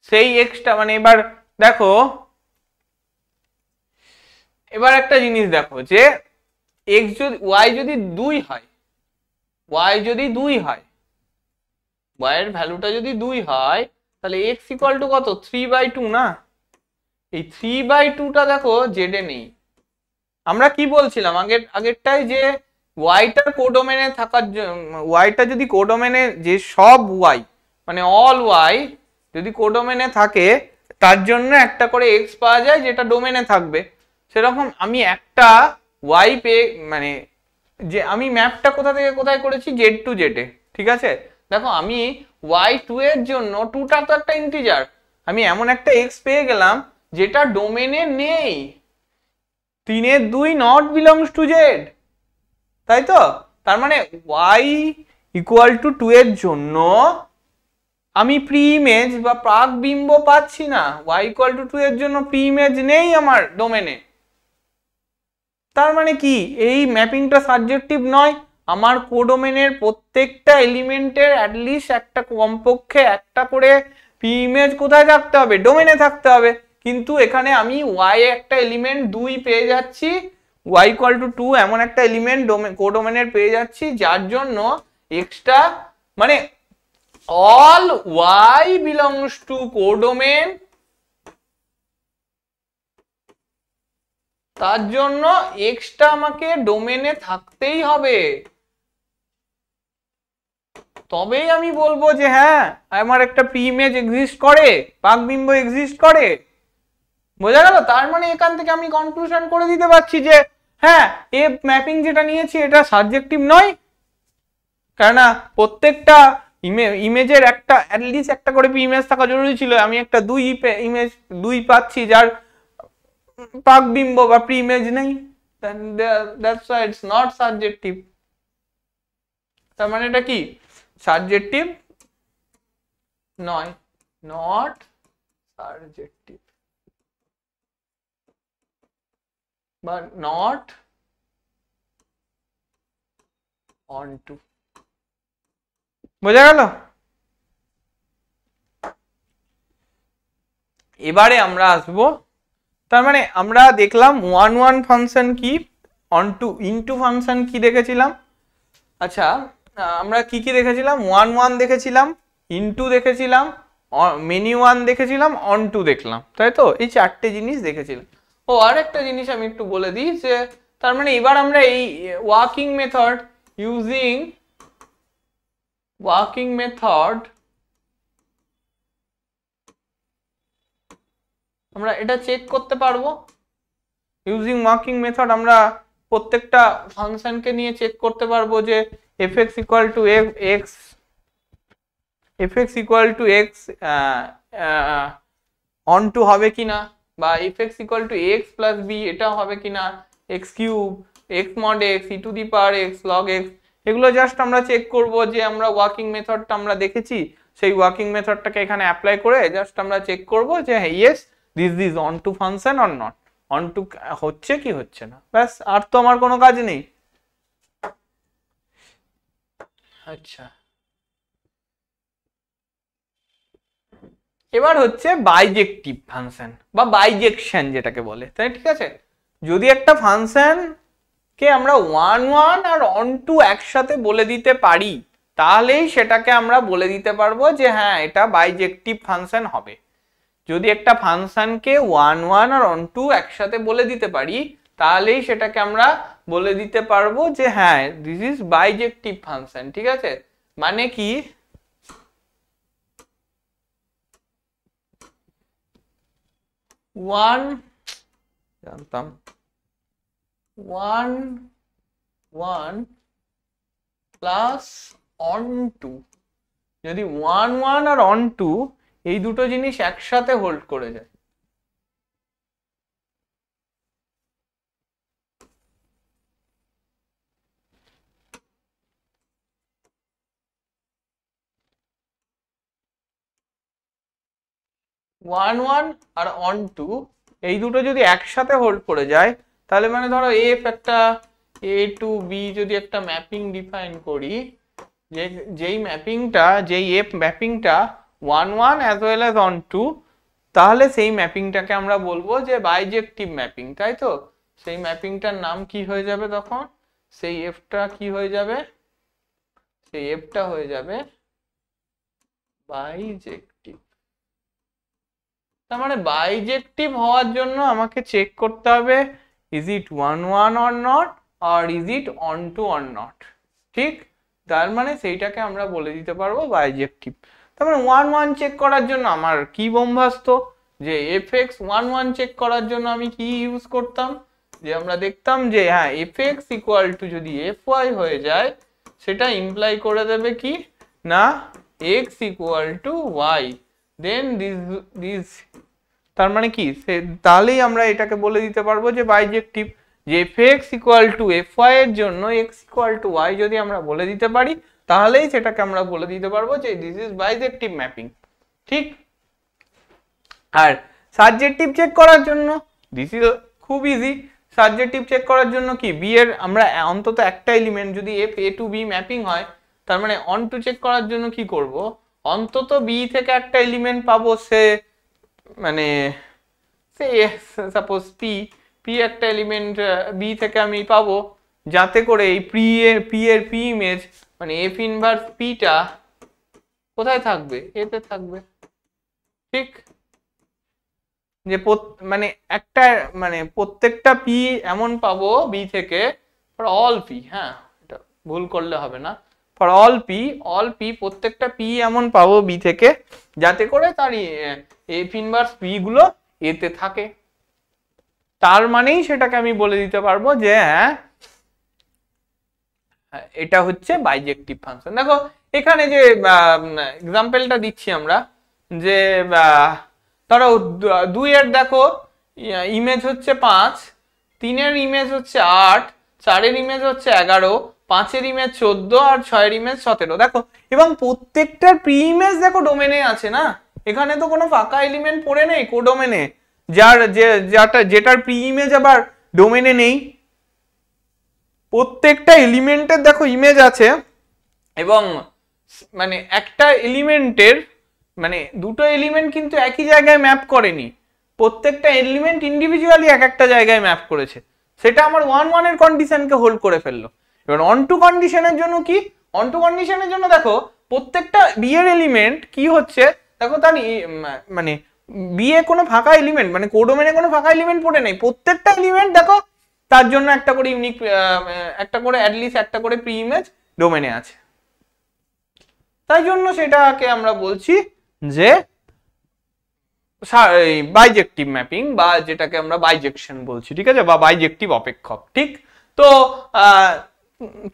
সেই এক্সটা মানে এবার দেখো, এবার একটা জিনিস দেখো যে x যদি y যদি 2 হয়, y যদি 2 হয়, y এর ভ্যালুটা যদি 2 হয়, তাহলে x ইকুয়াল টু কত 3/2 না? এই 3/2টা দেখো জেডে নেই। আমরা কি বলছিলাম আগেরটাই যে ওয়াইটার কোডোমেনে থাকার ওয়াইটা যদি কোডোমেনে যে সব ওয়াই মানে অল ওয়াই যদি কোডোমেনে থাকে, তার জন্য একটা করে এক্স পাওয়া যায় যেটা ডোমেনে থাকবে। সেরকম আমি একটা ওয়াই পেয়ে মানে যে আমি ম্যাপটা কোথা থেকে কোথায় করেছি, জেড টু জেডে, ঠিক আছে। দেখো আমি ওয়াই টু এর জন্য টুটা তো একটা ইন্টিজার, আমি এমন একটা এক্স পেয়ে গেলাম যেটা ডোমেনে নেই, 3/2 নট বিলংস টু জেড, তাই তো। তার মানে y ইকুয়াল টু 2 এর জন্য আমি প্রি ইমেজ বা প্রাক বিম্ব পাচ্ছি না, y ইকুয়াল টু 2 এর জন্য প্রি ইমেজ নেই আমার ডোমেনে। তার মানে কি এই ম্যাপিংটা সাবজেক্টিভ নয়, আমার কোডোমেনের প্রত্যেকটা এলিমেন্টের অ্যাটলিস্ট একটা কমপক্ষে একটা করে প্রি ইমেজ কোথায় থাকতে হবে, ডোমেনে থাকতে হবে। কিন্তু এখানে আমি y একটা এলিমেন্ট 2 পেয়ে যাচ্ছি, y ইকুয়াল টু 2 এমন একটা এলিমেন্ট কোডোমেনের পেয়ে যাচ্ছি, যার জন্য এক্সটা মানে all y belongs to codomain, তার জন্য এক্সটা আমাকে ডোমেনে থাকতেই হবে, তবেই আমি বলবো যে হ্যাঁ আমার একটা প্রি ইমেজ এক্সিস্ট করে, পাকবিম্ব এক্সিস্ট করে। বোঝা গেল? তার মানে এখান থেকে আমি কনক্লুশন করে দিতে পারছি যে হ্যাঁ এ ম্যাপিং যেটা নিয়েছি এটা সাবজেক্টিভ নয়, কেননা প্রত্যেকটা ইমেজের একটা অ্যাটলিস্ট একটা করে ইমেজ থাকা জরুরি ছিল, আমি একটা ইমেজ 2 পাচ্ছি যার পাকবিম্ব বা প্রি ইমেজ নেই, that's why it's not subjective. তার মানে এটা কি সাবজেক্টিভ নয়, নট সাবজেক্টিভ বা নট অন টু। বোঝা গেল? এবারে আমরা আসবো, তার মানে আমরা দেখলাম ওয়ান ওয়ান ফাংশন কি, অন টু ইনটু ফাংশন কি দেখেছিলাম। আচ্ছা আমরা কি কি দেখেছিলাম, ওয়ান ওয়ান দেখেছিলাম, ইনটু দেখেছিলাম, মেনি ওয়ান দেখেছিলাম, অন টু দেখলাম, তাই তো। এই চারটে জিনিস দেখেছিলাম। ও আর একটা জিনিস আমি একটু বলে দিই যে তার মানে এবার আমরা এই ওয়ার্কিং মেথড আমরা এটা চেক করতে পারবো। ইউজিং ওয়ার্কিং মেথড আমরা প্রত্যেকটা ফাংশনকে নিয়ে চেক করতে পারবো যে fx equal to x, fx equal to x onto হবে কিনা, বা fx equal to x plus b এটা হবে কিনা, x cube, x mod x, e to the power x log x, এগুলো জাস্ট আমরা চেক করব যে আমরা ওয়ার্কিং মেথডটা আমরা দেখেছি, সেই ওয়ার্কিং মেথডটাকে এখানে অ্যাপ্লাই করে জাস্ট আমরা চেক করব যে yes this is onto function or not, onto হচ্ছে কি হচ্ছে না, ব্যাস। আর তো আমার কোনো কাজ নেই। আচ্ছা এবার হচ্ছে বাইজেক্টিভ ফাংশন বা বাইজেকশন যেটাকে বলে, তাই ঠিক আছে। যদি একটা ফাংশন কে আমরা 1 1 আর অন টু একসাথে বলে দিতে পারি, তাহলেই সেটাকে আমরা বলে দিতে পারবো যে হ্যাঁ এটা বাইজেক্টিভ ফাংশন হবে। যদি একটা ফাংশনকে 1 1 আর অন টু একসাথে বলে দিতে পারি, তাহলেই সেটাকে আমরা বলে দিতে পারবো যে হ্যাঁ দিস ইজ বাইজেক্টিভ ফাংশন, ঠিক আছে। মানে কি, জানতাম 1 1 প্লাস অন টু, যদি 1 1 আর অন টু এই দুটো জিনিস একসাথে হোল্ড করে যায়, ওয়ান ওয়ান আর অন টু এই দুটো যদি একসাথে হোল্ড করে যায়, তাহলে মানে ধরো এফ একটা এ টু বি যদি একটা ম্যাপিং ডিফাইন করি, যেই ম্যাপিংটা যেই এফ ম্যাপিংটা 1 1 as well as onto, তাহলে সেই ম্যাপিংটাকে আমরা বলবো যে বাইজেক্টিভ ম্যাপিং, তাই তো। সেই ম্যাপিংটার নাম কি হয়ে যাবে তখন, সেই এফটা কি হয়ে যাবে, সেই এফটা হয়ে যাবে বাইজেক্টিভ। তার মানে বাইজেক্টিভ হওয়ার জন্য আমাকে চেক করতে হবে ইজ ইট 1 1 অর নট আর is it onto or not, ঠিক। তার মানে সেইটাকে আমরা বলে দিতে পারবো বাইজেক্টিভ। তার মানে 1 1 চেক করার জন্য আমার কি বোম্বাস্ত, যে এফএক্স 1 1 চেক করার জন্য আমি কি ইউজ করতাম, যে আমরা দেখতাম যে হ্যাঁ এফএক্স ইকুয়াল টু যদি এফওয়াই হয়ে যায়, সেটা ইমপ্লাই করে দেবে কি না X equal to Y, then this তার মানে কি, তাহলেই আমরা এটাকে বলে দিতে পারবো যে বাইজেক্টিভ। যে এফএক্স ইকুয়াল টু এফওয়াই এর জন্য এক্স ইকুয়াল টু ওয়াই যদি আমরা বলে দিতে পারি, তাহলেই সেটাকে আমরা বলে দিতে পারবো যে দিস ইজ বাইজেক্টিভ ম্যাপিং, ঠিক। আর সাবজেক্টিভ চেক করার জন্য দিস ইজ খুব ইজি। সাবজেক্টিভ চেক করার জন্য কি, বি এর আমরা অন্তত একটা এলিমেন্ট যদি F A to B mapping হয়, তার মানে অন টু চেক করার জন্য কি করব, অন্তত বি থেকে একটা এলিমেন্ট পাবো, সে মানে সে সাপোজ পি, পি একটা এলিমেন্ট বি থেকে আমি পাবো, যাতে করে এই পি এর পি ইমেজ মানে এফ ইনভার্স পিটা কোথায় থাকবে, এতে থাকবে, ঠিক। যে মানে একটা মানে প্রত্যেকটা পি এমন পাবো বি থেকে, ফর অল পি, হ্যাঁ এটা ভুল করলে হবে না, ফর অল পি প্রত্যেকটা পি এমন পাবো বি থেকে, যাতে করে তার এফ ইনভার্স পি গুলো এতে থাকে। তার মানেই সেটাকে আমি বলে দিতে পারবো যে হ্যাঁ এটা হচ্ছে বাইজেক্টিভ ফাংশন। দেখো এখানে যে এক্সাম্পলটা দিচ্ছি আমরা, যে ধরো 2 এর দেখো ইমেজ হচ্ছে 5, 3 এর ইমেজ হচ্ছে 8, 4 এর ইমেজ হচ্ছে 11, 5 এর ইমেজ 14 আর 6 এর ইমেজ 17। দেখো এবং প্রত্যেকটার প্রি ইমেজ দেখো ডোমেনে আছে না, এখানে তো কোনো ফাঁকা এলিমেন্ট পড়ে নেই কোডোমেনে, যেটার প্রি ইমেজ আবার ডোমেনে নেই। প্রত্যেকটা এলিমেন্টের দেখো ইমেজ আছে, এবং মানে একটা এলিমেন্টের মানে দুটো এলিমেন্ট কিন্তু একই জায়গায় ম্যাপ করেনি, প্রত্যেকটা এলিমেন্ট ইন্ডিভিজুয়ালি এক একটা জায়গায় ম্যাপ করেছে, সেটা আমার 1 1 এর কন্ডিশনকে হোল্ড করে ফেললো। এবার অন টু কন্ডিশনের জন্য কি, অন টু কন্ডিশনের জন্য দেখো প্রত্যেকটা বি এর এলিমেন্ট কি হচ্ছে, দেখো তার মানে বি এ কোনো ফাঁকা এলিমেন্ট মানে কোডোমেনে কোনো ফাঁকা এলিমেন্ট পড়ে নেই, প্রত্যেকটা এলিমেন্ট দেখো তার জন্য একটা করে ইউনিক একটা করে অ্যাটলিস্ট একটা করে প্রি ইমেজ ডোমেনে আছে। তাই জন্য সেটাকে আমরা বলছি যে বাইজেক্টিভ ম্যাপিং, বা যেটাকে আমরা বাইজেকশন বলছি, ঠিক আছে, বা বাইজেক্টিভ অপেক্ষক, ঠিক। তো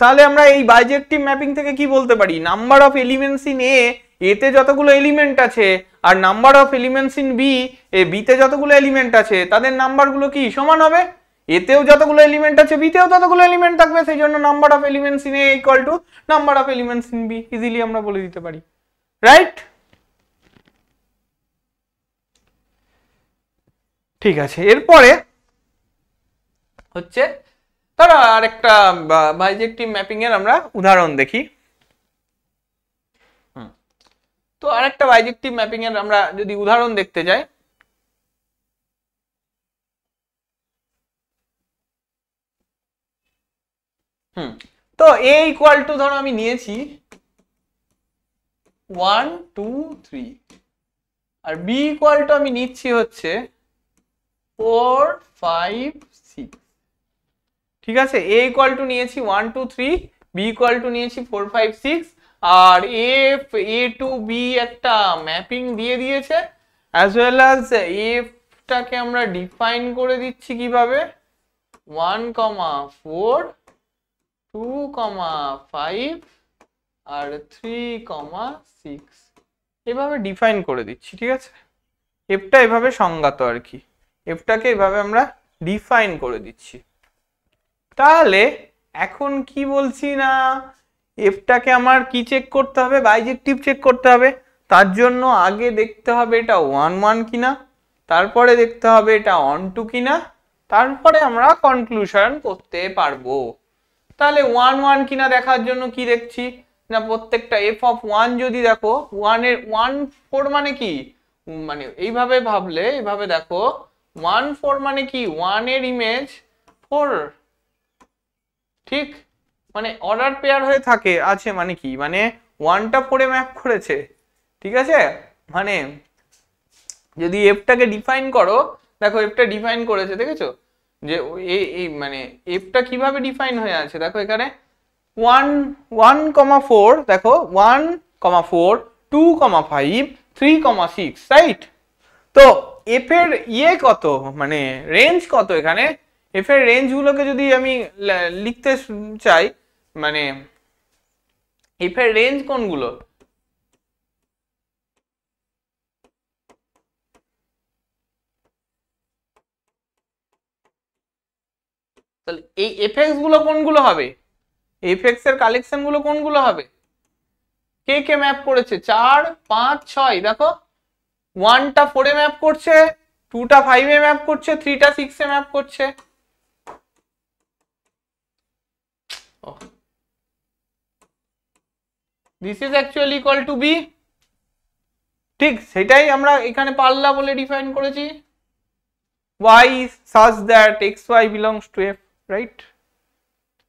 তাহলে আমরা এই বাইজেক্টিভ ম্যাপিং থেকে কি বলতে পারি, নাম্বার অফ এলিমেন্টস ইন এতে যতগুলো এলিমেন্ট আছে আর number of elements in B, বিতে যতগুলো এলিমেন্ট আছে তাদের নাম্বারগুলো কি সমান হবে, এতেও যতগুলো এলিমেন্ট আছে বিতেও ততগুলো এলিমেন্ট থাকবে, সেই জন্য number of elements in A equal to number of elements in B, easily আমরা বলে দিতে পারি, রাইট। ঠিক আছে, এরপরে হচ্ছে ধরো আরেকটা বাইজেক্টিভ ম্যাপিং এর আমরা উদাহরণ দেখি। তো তো আরেকটা বাইজেক্টিভ ম্যাপিং এর আমরা যদি উদাহরণ দেখতে যাই, তো a ইকুয়াল টু ধরো আমি নিয়েছি 1 2 3, আর b ইকুয়াল টু আমি নিচ্ছি হচ্ছে 4 5 6। ঠিক আছে, a ইকুয়াল টু নিয়েছি 1 2 3, b ইকুয়াল টু নিয়েছি 4 5 6, আর a টু b একটা ম্যাপিং দিয়ে দিয়েছে, অ্যাজ ওয়েল অ্যাজ f টাকে আমরা ডিফাইন করে দিচ্ছি কিভাবে, 1 4 2 5 আর 3 6 এভাবে ডিফাইন করে দিচ্ছি। ঠিক আছে, এফটা এভাবে সংজ্ঞাত আর কি, এফটাকে এভাবে আমরা ডিফাইন করে দিচ্ছি। তাহলে এখন কি বলছি না, এফটাকে আমার কি চেক করতে হবে, বাইজেক্টিভ চেক করতে হবে। তার জন্য আগে দেখতে হবে এটা 1 1 কিনা, তারপরে দেখতে হবে এটা অন টু কিনা, তারপরে আমরা কনক্লুশন করতে পারবো। তাহলে 1 1 কিনা দেখার জন্য কি দেখছি না, প্রত্যেকটা এফ অফ 1 যদি দেখো 1 এর 1 4 মানে কি, মানে এইভাবে ভাবলে এইভাবে দেখো 1 4 মানে কি 1 এর ইমেজ 4, ঠিক, মানে অর্ডার পেয়ার হয়ে থাকে আছে, মানে কি, মানে 1টা 4 এ ম্যাপ করেছে। ঠিক আছে, মানে যদি এফটাকে ডিফাইন করো, দেখো এফটা ডিফাইন করেছে, দেখেছো যে এই মানে এফটা কিভাবে ডিফাইন হয়ে আছে, দেখো এখানে 1 1 4, দেখো 1 4 2 5 3 6, রাইট। তো এফ এর ইয়ে কত, মানে রেঞ্জ কত, এখানে এফ এর রেঞ্জ গুলোকে যদি আমি লিখতে চাই, মানে এফ এর রেঞ্জ কোনগুলো, তাহলে এই এফএক্স গুলো কোনগুলো হবে, এফএক্স এর কালেকশন গুলো কোনগুলো হবে, কে কে ম্যাপ করেছে 4 5 6, দেখো 1টা 4 এ ম্যাপ করছে, 2টা 5 এ ম্যাপ করছে, 3টা 6 এ ম্যাপ করছে। This is actually equal to B, ঠিক সেটাই আমরা এখানে পাল্লা বলে ডিফাইন করেছি, y such that xy belongs to f, right,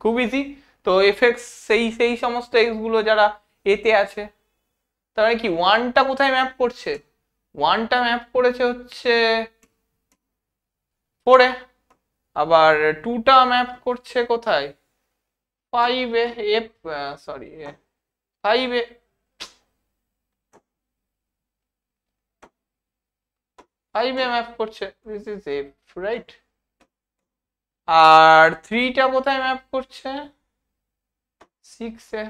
খুব ইজি। তো fx সেই সমস্ত x গুলো যারা এতে আছে, তাহলে কি 1টা কোথায় ম্যাপ করছে, 1টা ম্যাপ করেছে হচ্ছে 4 এ, আবার 2টা ম্যাপ করছে কোথায় 5 এ, f সরি 5 এ, 5 এ ম্যাপ করছে, দিস ইজ f, রাইট। আর 3টা কোথায় ম্যাপ করছে 6 এ,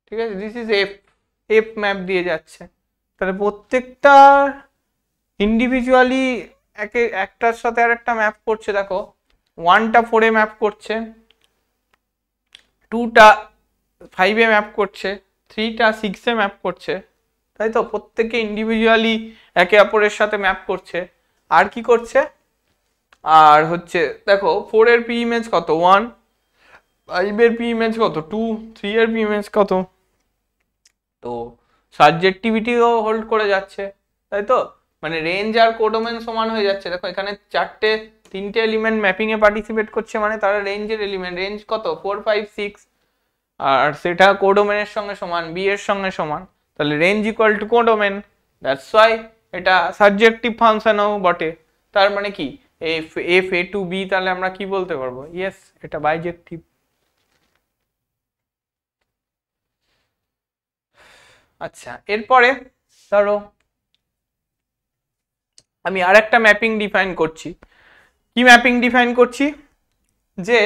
ঠিক আছে, this is F, F map দিয়ে যাচ্ছে। তাহলে প্রত্যেকটা ইন্ডিভিজুয়ালি একটার সাথে আর একটা ম্যাপ করছে, দেখো 1টা 4 এ ম্যাপ করছে, 2টা 5 এ ম্যাপ করছে, 3টা 6 এ ম্যাপ করছে, তাই তো, প্রত্যেকে ইন্ডিভিজুয়ালি একে অপরের সাথে ম্যাপ করছে। আর কি করছে, আর হচ্ছে দেখো 4 এর পি ইমেজ কত 1, 5 এর পি ইমেজ কত 2, 3 এর পি ইমেজ কত, তো সাবজেক্টিভিটিও হোল্ড করে যাচ্ছে, তাই তো, মানে রেঞ্জ আর কোডোমেন সমান হয়ে যাচ্ছে। দেখো এখানে 3টে এলিমেন্ট ম্যাপিং এ পার্টিসিপেট করছে, মানে তারা রেঞ্জের এলিমেন্ট, রেঞ্জ কত 4 5 6, আর সেটা কোডোমেনের সঙ্গে সমান, বি এর সঙ্গে সমান, তাহলে range equal to codomain, that's why এটা সাবজেক্টিভ ফাংশনও বটে। তার মানে কি এফ এ টু বি, তাহলে আমরা কি বলতে পারবো, ইয়েস এটা বাইজেক্টিভ। আচ্ছা, এরপরে ধরো আমি আরেকটা ম্যাপিং ডিফাইন করছি। কি ম্যাপিং ডিফাইন করছি, যে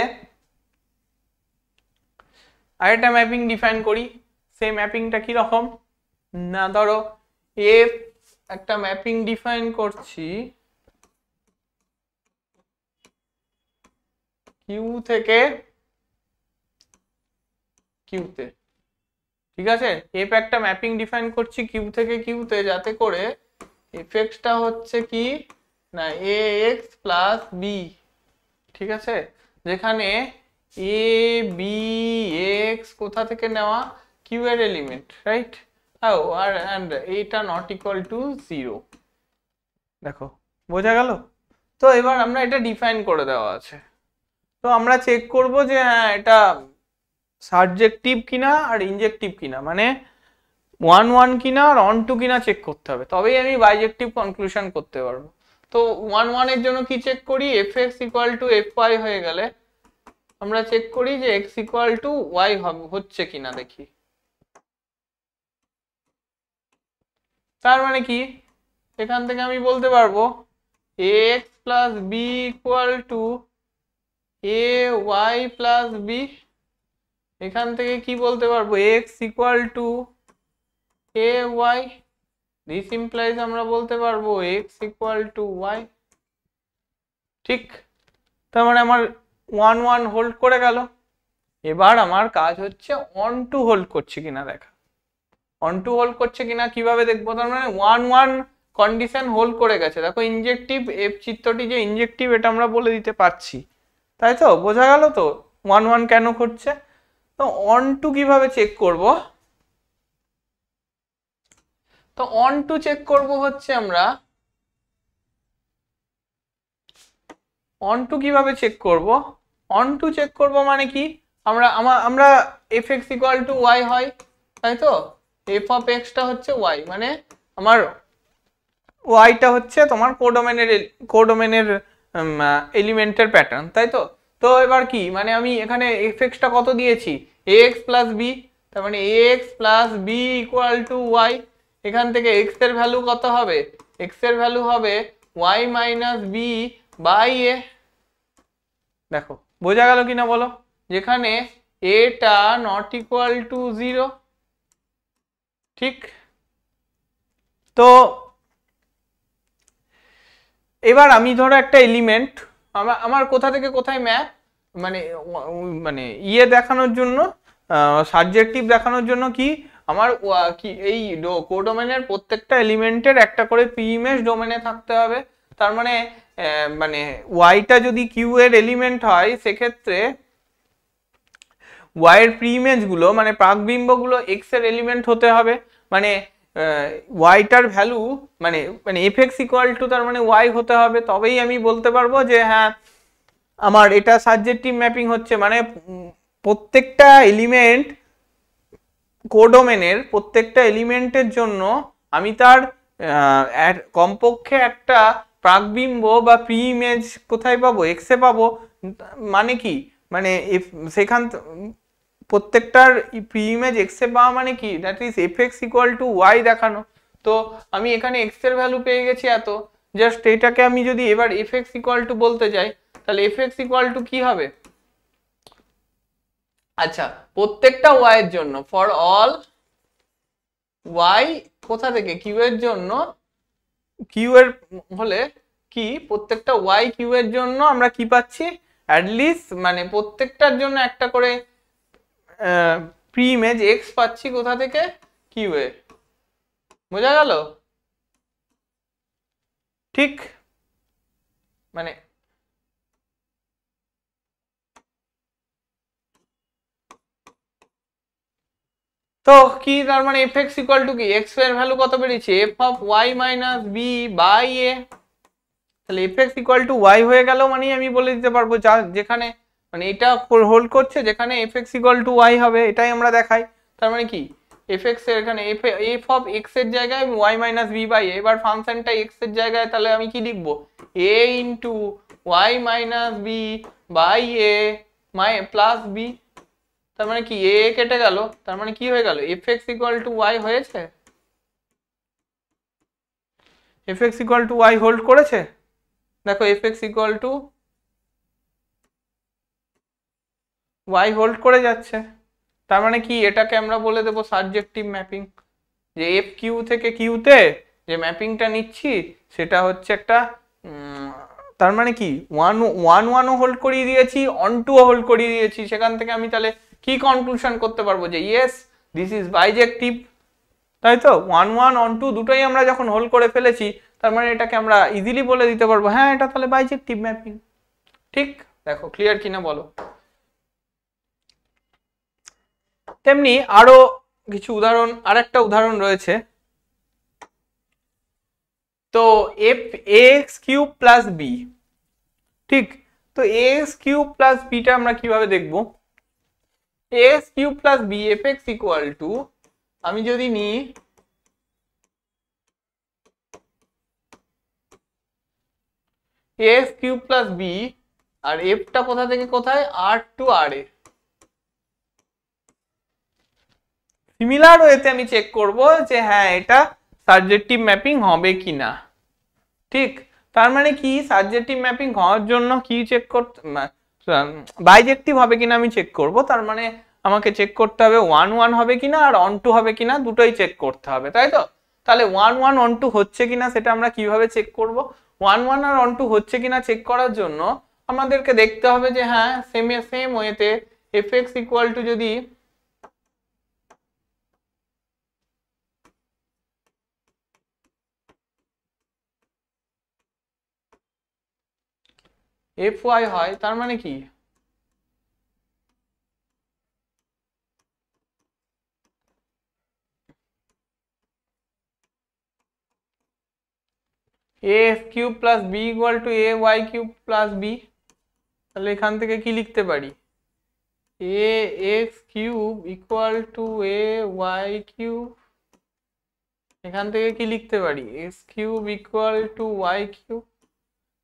আরেকটা ম্যাপিং ডিফাইন করি, সেই ম্যাপিংটা কি রকম না, ধরো এফ একটা ম্যাপিং ডিফাইন করছি কিউ থেকে কিউতে, ঠিক আছে, এফ একটা ম্যাপিং ডিফাইন করছি কিউ থেকে কিউতে, যাতে করে এফএক্সটা হচ্ছে কি না এ এক্স প্লাস বি, ঠিক আছে, যেখানে এ বি এক্স কোথা থেকে নেওয়া, কিউ এর এলিমেন্ট, রাইট, and এইটা নট ইকুয়াল টু 0। দেখো বোঝা গেল? তো এবার আমরা এটা ডিফাইন করে দেওয়া আছে, তো আমরা চেক করব যে হ্যাঁ এটা সাবজেক্টিভ কিনা আর ইনজেক্টিভ কিনা, মানে 1 1 কিনা আর অন টু কিনা চেক করতে হবে, তবেই আমি বাইজেক্টিভ কনক্লুশন করতে পারবো। তো 1 1 এর জন্য কি চেক করি? fx ইকুয়াল টু fy হয়ে গেলে আমরা চেক করি যে x ইকুয়াল টু y হচ্ছে কিনা দেখি। তার মানে কি, এখান থেকে আমি বলতে পারবো ax plus b equal two ay plus b। এখান থেকে কি বলতে পারবো? x equal to ay, this implies আমরা বলতে পারবো x ইকুয়াল টু y। ঠিক, তার মানে আমার 1 1 হোল্ড করে গেল। এবার আমার কাজ হচ্ছে অন টু হোল্ড করছে কিনা দেখা। অন টু হোল্ড করছে কিনা কিভাবে দেখবো? তার মানে 1 1 কন্ডিশন হোল্ড করে গেছে। দেখো ইনজেক্টিভ, এফ চিত্রটি যে ইনজেক্টিভ এটা আমরা বলে দিতে পারছি, তাই তো? বোঝা গেল তো 1 1 কেন ঘটছে? তো অন টু কিভাবে চেক করব? তো অন টু চেক করব হচ্ছে আমরা অন টু কিভাবে চেক করব? অন টু চেক করব মানে কি, আমরা fx ইকুয়াল টু y হয়, তাই তো? f অফ x টা হচ্ছে y, মানে আমার y টা হচ্ছে তোমার কোডোমেনের এলিমেন্টের প্যাটার্ন, তাই তো? তো এবার কি, মানে আমি এখানে fx টা কত দিয়েছি? ax প্লাস b, তার মানে ax plus b equal to y। এখান থেকে x এর ভ্যালু কত হবে? x এর ভ্যালু হবে y minus b by a। দেখো বোঝা গেল কিনা বলো? যেখানে a টা নট ইকুয়াল টু 0। ঠিক, তো এবার আমি ধরো একটা এলিমেন্ট, আমার কোথা থেকে কোথায় ম্যাপ, মানে মানে ইয়ে দেখানোর জন্য, সাবজেক্টিভ দেখানোর জন্য কি আমার কি এই কোডোমেনের প্রত্যেকটা এলিমেন্টের একটা করে প্রি ইমেজ ডোমেনে থাকতে হবে। তার মানে মানে ওয়াইটা যদি কিউ এর এলিমেন্ট হয়, সেক্ষেত্রে ওয়াই এর প্রি ইমেজ গুলো মানে প্রাকবিম্ব গুলো এক্স এর এলিমেন্ট হতে হবে। মানে ওয়াইটার ভ্যালু মানে মানে এফএক্স ইকুয়াল টু তার মানে ওয়াই হতে হবে, তবেই আমি বলতে পারবো যে হ্যাঁ আমার এটা সাবজেক্টিভ ম্যাপিং হচ্ছে। মানে প্রত্যেকটা এলিমেন্ট, কোডোমেনের প্রত্যেকটা এলিমেন্টের জন্য আমি তার কমপক্ষে একটা প্রাকবিম্ব বা প্রি ইমেজ কোথায় পাবো? এক্স এ পাবো। মানে কি, মানে সেখান প্রত্যেকটার প্রি ইমেজ এক্স এ পাওয়া মানে কি, that is F X equal to Y দেখানো। তো আমি এখানে এক্স এর ভ্যালু পেয়ে গেছি এত, জাস্ট এটাকে আমি যদি এবার এফএক্স ইকুয়াল টু বলতে যাই, তাহলে এফএক্স ইকুয়াল টু কি হবে? আচ্ছা, প্রত্যেকটা ওয়াই এর জন্য, ফর অল ওয়াই কোথা থেকে? কিউ এর জন্য, কিউ এর হলে কি প্রত্যেকটা ওয়াই কিউ এর জন্য আমরা কি পাচ্ছি? অ্যাটলিস্ট মানে প্রত্যেকটার জন্য একটা করে প্রি ইমেজ এক্স পাচ্ছি কোথা থেকে? কিউ এ। বোঝা গেল? ঠিক, মানে তো কি, তার মানে fx ইকুয়াল টু কি, x এর ভ্যালু কত বেরিয়েছে? f of y minus b by a। তাহলে fx ইকুয়াল টু y হয়ে গেল, মানে আমি বলে দিতে পারবো যা যেখানে মানে এটা হোল্ড করছে, যেখানে fx ইকুয়াল টু y হবে, এটাই আমরা দেখাই। তার মানে কি fx এর এখানে f অফ x এর জায়গায় y minus b by a। এবার ফাংশনটা x এর জায়গায় তাহলে আমি কি লিখবো? a into y minus b by a plus b। তার মানে কি a কেটে গেল, তার মানে কি হয়ে গেল? fx ইকুয়াল টু y হয়েছে। fx equal to y hold করেছে। দেখো fx equal to y hold করে যাচ্ছে। তার মানে কি এটাকে আমরা বলে দেবো সাবজেক্টিভ ম্যাপিং, যে এফ কিউ থেকে কিউতে যে ম্যাপিংটা নিচ্ছি সেটা হচ্ছে একটা তার মানে কি 1 1 1ও হোল্ড করিয়ে দিয়েছি, অন টু হোল্ড করিয়ে দিয়েছি। সেখান থেকে আমি তাহলে কি কনক্লুশন করতে পারবো? যে ইয়েস দিস ইজ বাইজেক্টিভ, তাই তো? 1 1 অন টু দুটোই আমরা যখন হোল্ড করে ফেলেছি, তার মানে এটাকে আমরা ইজিলি বলে দিতে পারবো হ্যাঁ এটা তাহলে বাইজেক্টিভ ম্যাপিং। ঠিক, দেখো ক্লিয়ার কিনা বলো? তেমনি আরো কিছু উদাহরণ, আরেকটা উদাহরণ রয়েছে। তো F A X cube plus B, ঠিক। তো এ এক্স কিউব প্লাস বিটা আমরা কিভাবে দেখবো? A X cube plus B F x equal to, আমি যদি নিই A X cube plus B, আর এফটা কোথা থেকে কোথায়, আর টু আর এ। সিমিলার ওয়েতে আমি চেক করব যে হ্যাঁ এটা সার্জেক্টিভ ম্যাপিং হবে কিনা, ঠিক। তার মানে কি, সার্জেক্টিভ ম্যাপিং হওয়ার জন্য কি চেক করতে, বাইজেক্টিভ হবে কিনা আমি চেক করব। তার মানে আমাকে চেক করতে হবে 1 1 হবে কিনা আর অন টু হবে কিনা, দুটোই চেক করতে হবে, তাই তো। তাহলে 1 1 অন টু হচ্ছে কিনা সেটা আমরা কিভাবে চেক করব? 1 1 আর অন টু হচ্ছে কিনা চেক করার জন্য আমাদেরকে দেখতে হবে যে হ্যাঁ সেম ওয়েতে এফ এক্স ইকুয়াল টু, যদি এফ ওয়াই হয়, তার মানে কি, A X cube plus B equal to A Y cube plus B. তাহলে এখান থেকে কি লিখতে পারি, A X cube equal to A Y cube, এখান থেকে কি লিখতে পারি, X cube equal to Y cube.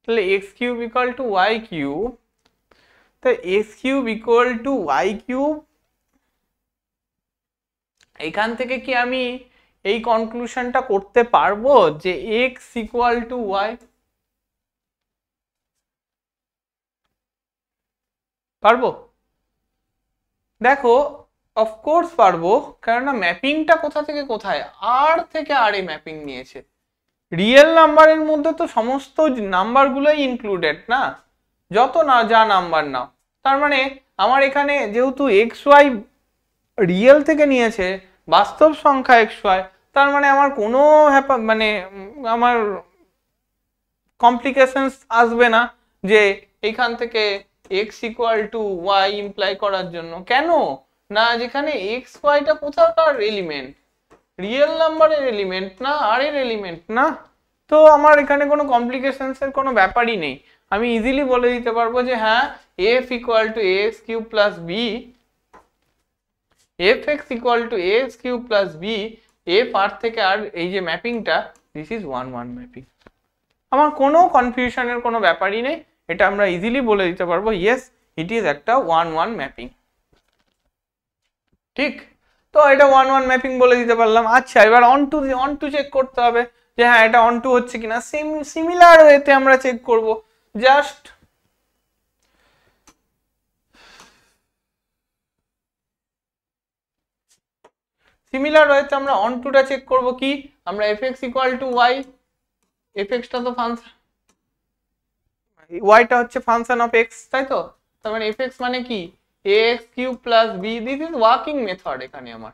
তাহলে X cube equal to Y cube, তো X cube equal to Y cube, এখান থেকে কি আমি এই কনক্লুশনটা করতে পারবো যে এক্স ইকুয়াল টু ওয়াই? পারবো? দেখো অফকোর্স পারবো, কেননা ম্যাপিংটা কোথা থেকে কোথায়, আর থেকে আর এ ম্যাপিং নিয়েছে। রিয়েল নাম্বারের মধ্যে তো সমস্ত নাম্বারগুলোই ইনক্লুডেড না, যত না যা নাম্বার নাও। তার মানে আমার এখানে যেহেতু এক্স ওয়াই রিয়েল থেকে নিয়েছে, বাস্তব সংখ্যা এক্স ওয়াই, তার মানে আমার কোনো মানে আমার কমপ্লিকেশনস আসবে না যে এইখান থেকে x equal to y imply করার জন্য। কেন না, যেখানে এক্স ওয়াইটা কোথাকার এলিমেন্ট, রিয়েল নাম্বারের এলিমেন্ট না, আর এর এলিমেন্ট না। তো আমার এখানে কোনো কমপ্লিকেশনস এর কোনো ব্যাপারই নেই। আমি ইজিলি বলে দিতে পারবো যে হ্যাঁ F equal to A X cube plus B, F x equal to A X cube plus B, F আর থেকে আর এই যে ম্যাপিংটা, দিস ইজ 1 1 ম্যাপিং। আমার কোনো কনফিউশনের কোনো ব্যাপারই নেই, এটা আমরা ইজিলি বলে দিতে পারবো ইয়েস ইট ইজ একটা 1 1 ম্যাপিং, ঠিক। তো এটা 1 1 ম্যাপিং বলে দিতে পারলাম। আচ্ছা এবার অন টু চেক করতে হবে যে হ্যাঁ এটা অন টু হচ্ছে কিনা। সিমিলার ওয়েতে আমরা চেক করব, জাস্ট সিমিলার ওয়েতে আমরা অন টুটা চেক করব কি, আমরা f x equal to y, f এক্সটা তো ফাংশন, ওয়াইটা হচ্ছে ফাংশন অফ এক্স, তাই তো। তার মানে এফ এক্স মানে কি, A X cube plus B, this is working method এখানে আমার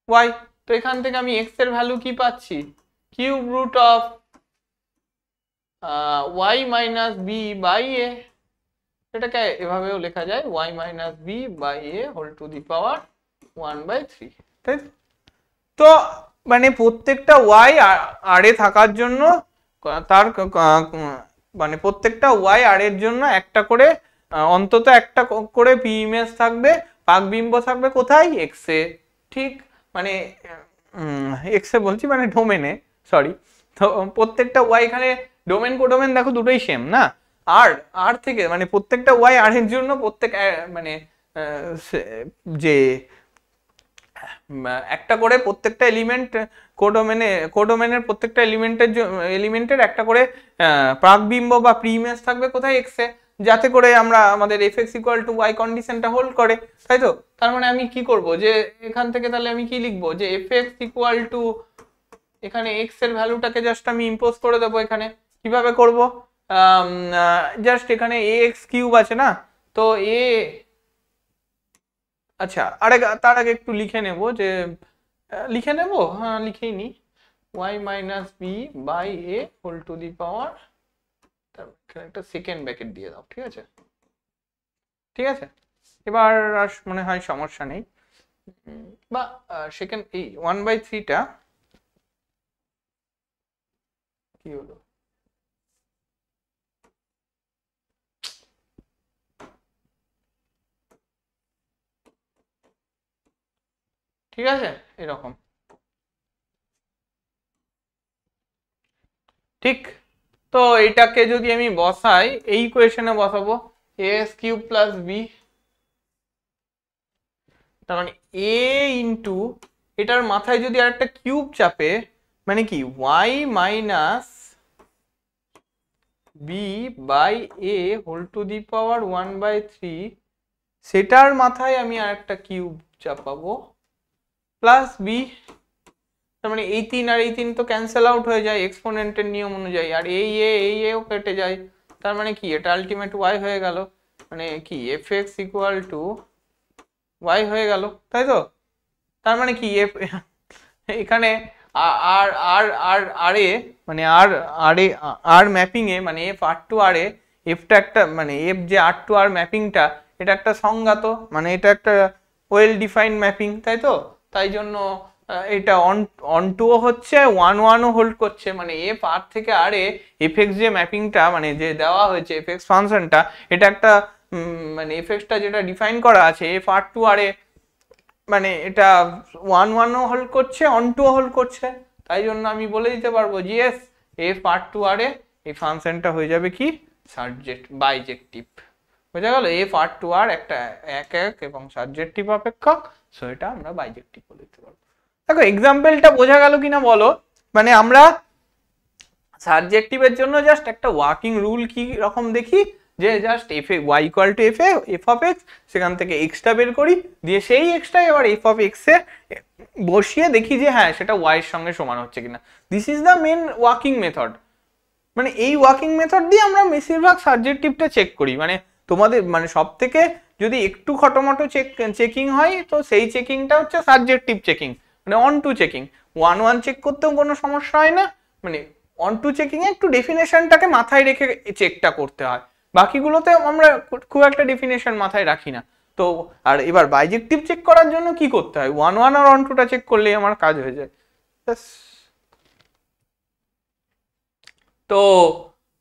ওয়াই। তো এখান থেকে আমি এক্স এর ভ্যালু কি পাচ্ছি, cube root of Y minus B by A, এটাকে এভাবেও লেখা যায় Y minus B by A whole to the power 1/3, তাই তো। মানে প্রত্যেকটা ওয়াই আর এ থাকার জন্য তার মানে প্রত্যেকটা ওয়াই আর এর জন্য একটা করে অন্তত একটা করে পি ইমেজ থাকবে, পাকবিম্ব থাকবে কোথায়, এক্স এ, ঠিক। মানে এক্স এ বলছি মানে ডোমেনে, সরি। তো প্রত্যেকটা ওয়াই এখানে ডোমেন কোডোমেন দেখো দুটোই সেম না, আর আর থেকে মানে প্রত্যেকটা ওয়াই আর এর জন্য প্রত্যেক মানে যে একটা করে প্রত্যেকটা এলিমেন্ট কোডোমেনের প্রত্যেকটা এলিমেন্টের একটা করে প্রাকবিম্ব বা প্রিইমেজ থাকবে কোথায়, এক্স এ, যাতে করে আমরা আমাদের f x equal to y কন্ডিশনটা হোল্ড করে, তাই তো। তার মানে আমি কি করব যে এখান থেকে তাহলে আমি কি লিখবো যে এফ এক্স ইকুয়াল টু, এখানে এক্স এর ভ্যালুটাকে জাস্ট আমি ইম্পোজ করে দেবো এখানে। কিভাবে করব, জাস্ট এখানে এ এক্স কিউব আছে না, তো এ, আচ্ছা তার আগে একটু লিখে নেব যে লিখে নেব, হ্যাঁ লিখেই নি, Y minus B by A whole to the power, একটা সেকেন্ড ব্র্যাকেট দিয়ে দাও, ঠিক আছে, ঠিক আছে। এবার আর মনে হয় সমস্যা নেই। বা সেকেন্ড এই 1/3টা কি হলো, ঠিক আছে এরকম, ঠিক। তো এটাকে যদি আমি বসাই এই ইকুয়েশনে বসাবো a³ + b, তার মানে a ইন্টু এটার মাথায় যদি আরেকটা কিউব চাপে মানে কি y minus b by a whole to the power 1/3, সেটার মাথায় আমি আরেকটা কিউব চাপাবো প্লাস b, তার মানে এই 3 আর এই 3 তো ক্যান্সেল আউট হয়ে যায় এক্সপোনেন্টের নিয়ম অনুযায়ী, আর এই এও কেটে যায়, তার মানে কি এটা আলটিমেট y হয়ে গেল, মানে কি fx ইকুয়াল টু y হয়ে গেল, তাই তো? তার মানে কি এখানে আর আর আর আর এ মানে আর আর এ আর ম্যাপিং এ মানে f r টু r এ এফটা একটা মানে f যে r টু r ম্যাপিংটা এটা একটা সংজ্ঞাত, মানে এটা একটা ওয়েল ডিফাইন্ড ম্যাপিং, তাই তো? তাই জন্য এটা অন টুও হচ্ছে 1 1ও হোল্ড করছে, মানে f r থেকে r এ fx যে ম্যাপিংটা মানে যে দেওয়া হয়েছে fx ফাংশনটা, এটা একটা মানে fx টা যেটা ডিফাইন করা আছে f r টু r এ মানে এটা 1 1ও হোল্ড করছে অন টুও হোল্ড করছে, তাই জন্য আমি বলে দিতে পারবো যে এস f r টু r এ এই ফাংশনটা হয়ে যাবে কি বাইজেক্টিভ, বোঝা গেল? f r টু r একটা এক এবং সাবজেক্টিভ অপেক্ষক, সো এটা আমরা বাইজেক্টিভ বলে দিতে পারবো। দেখো এক্সাম্পলটা বোঝা গেল কিনা বলো, মানে আমরা সাবজেক্টিভের জন্য জাস্ট একটা ওয়ার্কিং রুল কি রকম দেখি যে just y equal to f of x, সেখান থেকে xটা বের করি, দিয়ে সেই xটা এবার f অফ x এ বসিয়ে দেখি যে হ্যাঁ সেটা y এর সঙ্গে সমান হচ্ছে কিনা। This is the main working method, মানে এই ওয়ার্কিং মেথড দিয়ে আমরা বেশিরভাগ সাবজেক্টিভটা চেক করি, মানে তোমাদের মানে সব থেকে যদি একটু খটোমটো চেকিং হয় তো সেই চেকিংটা হচ্ছে সাবজেক্টিভ চেকিং, মানে অন টু চেকিং। 1 1 চেক করতেও কোনো সমস্যা হয় না, মানে অন টু চেকিং এ একটু ডেফিনেশনটাকে মাথায় রেখে চেকটা করতে হয়, বাকিগুলোতে আমরা খুব একটা ডেফিনেশন মাথায় রাখি না। তো আর এবার বাইজেক্টিভ চেক করার জন্য কি করতে হয়, 1 1 আর অন টুটা চেক করলেই আমার কাজ হয়ে যায়। তো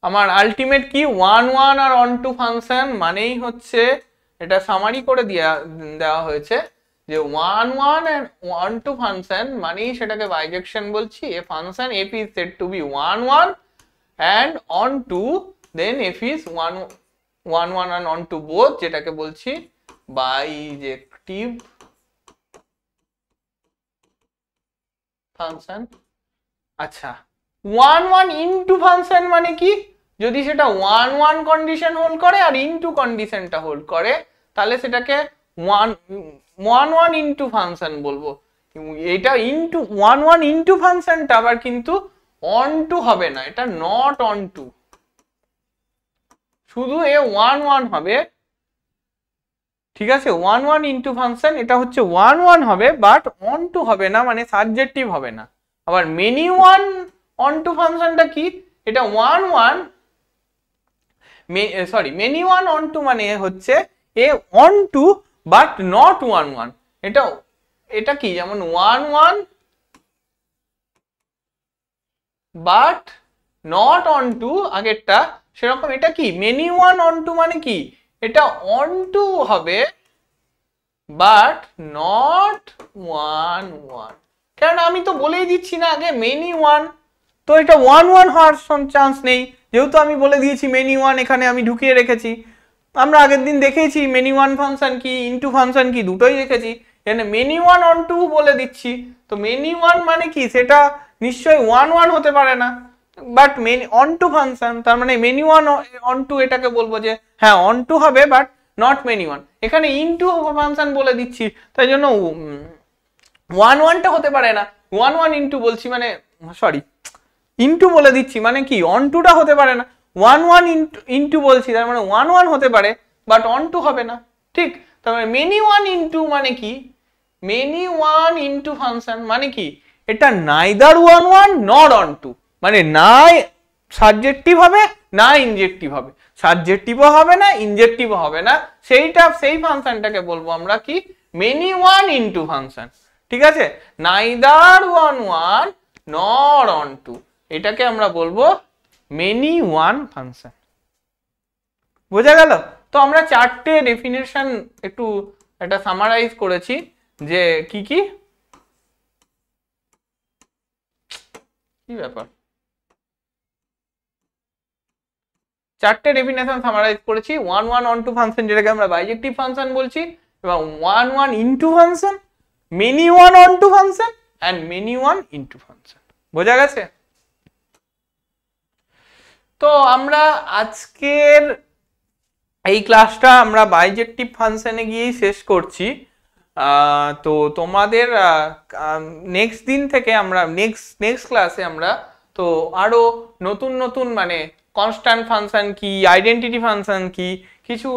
আমার আলটিমেট কি 1 1 আর অন টু ফাংশন মানেই হচ্ছে, এটা সামারি করে দেওয়া হয়েছে যে 1 1 and 1 2 ফাংশন মানেই সেটাকে বাইজেকশন বলছি। এ function f is said to be 1 1 and on 2, then f is 1 1 and on 2 both, যেটাকে বলছি বাইজেক্টিভ ফাংশন। আচ্ছা 1 1 ইনটু ফাংশন মানে কি, যদি সেটা 1 1 কন্ডিশন হোল্ড করে আর ইনটু কন্ডিশনটা হোল্ড করে তাহলে সেটাকে 1 1 ইনটু ফাংশন বলবো। এটা ইনটু 1 1 ইনটু ফাংশনটা আবার কিন্তু অন টু হবে না, এটা নট অন টু, শুধু এ 1 1 হবে, ঠিক আছে? 1 1 ইনটু ফাংশন এটা হচ্ছে 1 1 হবে বাট অন টু হবে না, মানে সাবজেক্টিভ হবে না। আবার মেনি 1 অন টু ফাংশনটা কি, এটা 1 1 সরি মেনি 1 অন টু মানে হচ্ছে এ অন টু বাট নট 1 1, এটা এটা কি যেমন 1 1 বাট নট অন টু আগেরটা, সেরকম এটা কি মেনি 1 অন টু মানে কি এটা অন টু হবে বাট নট 1 1, কারণ আমি তো বলেই দিচ্ছি না আগে মেনি 1, তো এটা 1 1 হওয়ার চান্স নেই, যেহেতু আমি বলে দিয়েছি মেনি 1 এখানে আমি ঢুকিয়ে রেখেছি। আমরা আগের দিন দেখেছি মেনি 1 ফাংশন কি ইনটু ফাংশন কি দুটোই দেখেছি, এখানে মেনি 1 অন টু বলে দিচ্ছি, তো মেনি 1 মানে কি সেটা নিশ্চয়ই 1 1 হতে পারে না, but many onto function, তার মানে মেনি 1 অন টু এটাকে বলবো যে হ্যাঁ অন টু হবে বাট নট মেনি 1, এখানে ইনটু ফাংশন বলে দিচ্ছি তাই জন্য 1 1 টা হতে পারে না, 1 1 ইনটু বলছি মানে সরি ইনটু বলে দিচ্ছি মানে কি অন টুটা হতে পারে না, 1 1 ইনটু বলছি তার মানে 1 1 হতে পারে বাট অন টু হবে না, ঠিক? তার মানে মেনি 1 ইনটু মানে কি মেনি 1 ইনটু ফাংশন মানে কি এটা নাইদার 1 1 নট অন টু, মানে না সাবজেক্টিভ হবে না ইনজেক্টিভ হবে, সাবজেক্টিভও হবে না ইনজেক্টিভও হবে না, সেইটা সেই ফাংশনটাকে বলবো আমরা কি মেনি ওয়ান ইনটু ফাংশন, ঠিক আছে, নাইদার ওয়ান ওয়ান নর অন টু, এটাকে আমরা বলবো মেনি ওয়ান ফাংশন। বোঝা গেল? তো আমরা চারটে ডেফিনেশন একটু একটা সামারাইজ করেছি, যে কি কি কি ব্যাপার, চারটে ডেফিনেশন সামারাইজ করেছি। One one onto function, যেটাকে আমরা বাইজেক্টিভ ফাংশন বলছি, এবং one one into function, many one onto function and many one into function. বোঝা গেছে? তো আমরা আজকের এই ক্লাসটা আমরা বাইজেক্টিভ ফাংশনে গিয়েই শেষ করছি। তো তোমাদের নেক্সট দিন থেকে আমরা নেক্সট ক্লাসে আমরা তো আরো নতুন নতুন মানে কনস্ট্যান্ট ফাংশন কি, আইডেন্টিটি ফাংশন কি, কিছু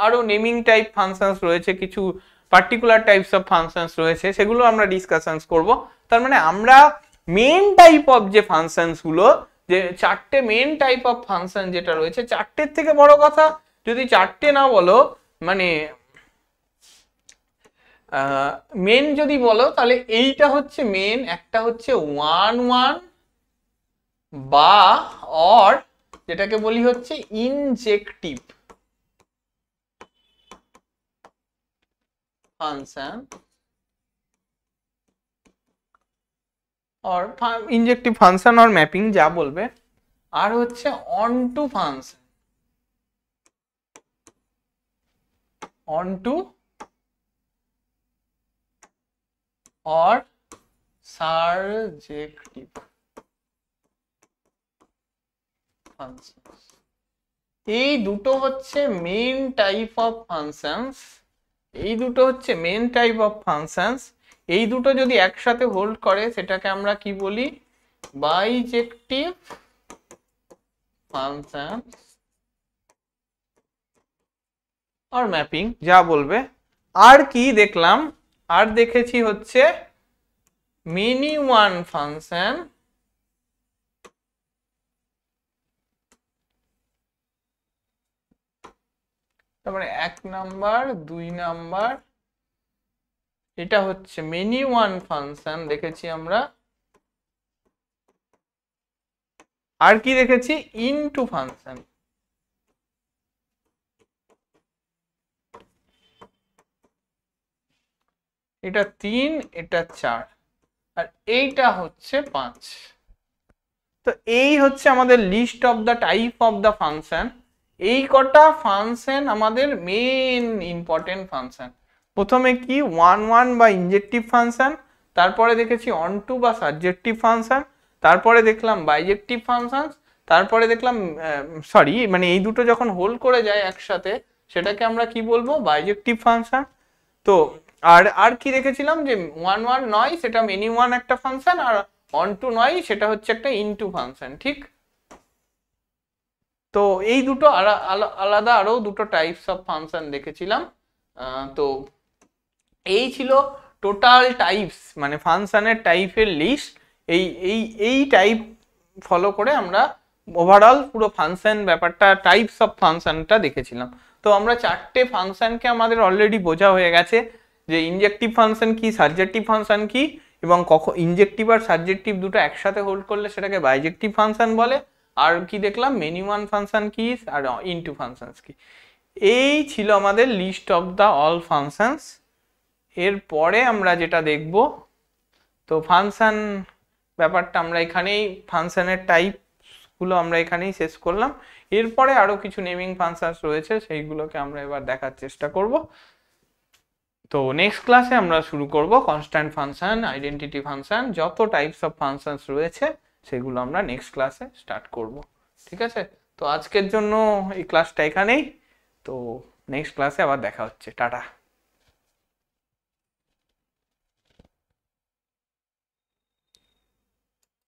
আরো নেমিং টাইপ ফাংশনস রয়েছে, কিছু পার্টিকুলার টাইপস অফ ফাংশনস রয়েছে, সেগুলো আমরা ডিসকাশনস করব। তার মানে আমরা মেন টাইপ অফ যে ফাংশনস গুলো, যে চারটে মেন টাইপ অফ ফাংশন যেটা রয়েছে, চারটের থেকে বড় কথা যদি চারটে না বলো, মানে মেন যদি বলো তাহলে এইটা হচ্ছে মেন, একটা হচ্ছে ওয়ান ওয়ান বা অর যেটাকে বলি হচ্ছে ইনজেক্টিভ ফাংশন और इंजेक्टिव फांक्शन और मैपिंग जा बोलबे, আর হচ্ছে অনটু ফাংশন, অনটু और সারজেক্টিভ ফাংশন। এই দুটো হচ্ছে মেইন টাইপ অফ ফাংশনস, এই দুটো হচ্ছে মেইন টাইপ অফ ফাংশনস। এই দুটো যদি একসাথে হোল্ড করে সেটাকে আমরা কি বলি? বাইজেক্টিভ ফাংশন আর ম্যাপিং, যা বলবে। আর কি দেখলাম? আর দেখেছি হচ্ছে মেনি ওয়ান ফাংশন তারপরে 1 নাম্বার 2 নাম্বার, এটা হচ্ছে মেনি ওয়ান ফাংশন দেখেছি আমরা। আর কি দেখেছি? Into function. এটা 3, এটা 4, আর এইটা হচ্ছে 5। তো এই হচ্ছে আমাদের list of the type of the function. এই কটা ফাংশন আমাদের মেন ইম্পর্টেন্ট ফাংশন। প্রথমে কি ওয়ান ওয়ান বা ইনজেক্টিভ ফাংশন, তারপরে দেখেছি অনটু বা সাবজেক্টিভ ফাংশন, তারপরে দেখলাম বাইজেক্টিভ ফাংশন, তারপরে দেখলাম সরি মানে এই দুটো যখন হোল্ড করে যায় একসাথে সেটাকে আমরা কি বলবো? বাইজেক্টিভ ফাংশন। তো আর কি দেখেছিলাম? যে ওয়ান ওয়ান নয় সেটা মেনি ওয়ান একটা ফাংশন, আর অনটু নয় সেটা হচ্ছে একটা ইনটু ফাংশন, ঠিক? তো এই দুটো আলাদা আরো দুটো টাইপস অফ ফাংশন দেখেছিলাম। তো এই ছিল টোটাল টাইপস, মানে ফাংশনের টাইপের লিস্ট। এই এই এই টাইপ ফলো করে আমরা ওভারঅল পুরো ফাংশন ব্যাপারটা, টাইপস অফ ফাংশনটা দেখেছিলাম। তো আমরা চারটে ফাংশনকে আমাদের অলরেডি বোঝা হয়ে গেছে, যে ইনজেক্টিভ ফাংশন কি, সাবজেক্টিভ ফাংশন কি, এবং কখন ইনজেক্টিভ আর সাবজেক্টিভ দুটো একসাথে হোল্ড করলে সেটাকে বাইজেক্টিভ ফাংশন বলে। আর কি দেখলাম? মেনি ওয়ান ফাংশন কি আর ইনটু ফাংশনস কি। এই ছিল আমাদের list of the all functions. এরপরে আমরা যেটা দেখব, তো ফাংশন ব্যাপারটা আমরা এখানেই, ফাংশনের টাইপগুলো আমরা এখানেই শেষ করলাম। এরপরে আরো কিছু নেমিং ফাংশনস রয়েছে, সেইগুলোকে আমরা এবার দেখার চেষ্টা করব। তো নেক্সট ক্লাসে আমরা শুরু করব কনস্ট্যান্ট ফাংশন, আইডেন্টিটি ফাংশন, যত টাইপস অফ ফাংশনস রয়েছে সেগুলো আমরা নেক্সট ক্লাসে স্টার্ট করব। ঠিক আছে? তো আজকের জন্য এই ক্লাসটা এখানেই। তো নেক্সট ক্লাসে আবার দেখা হচ্ছে। টাটা।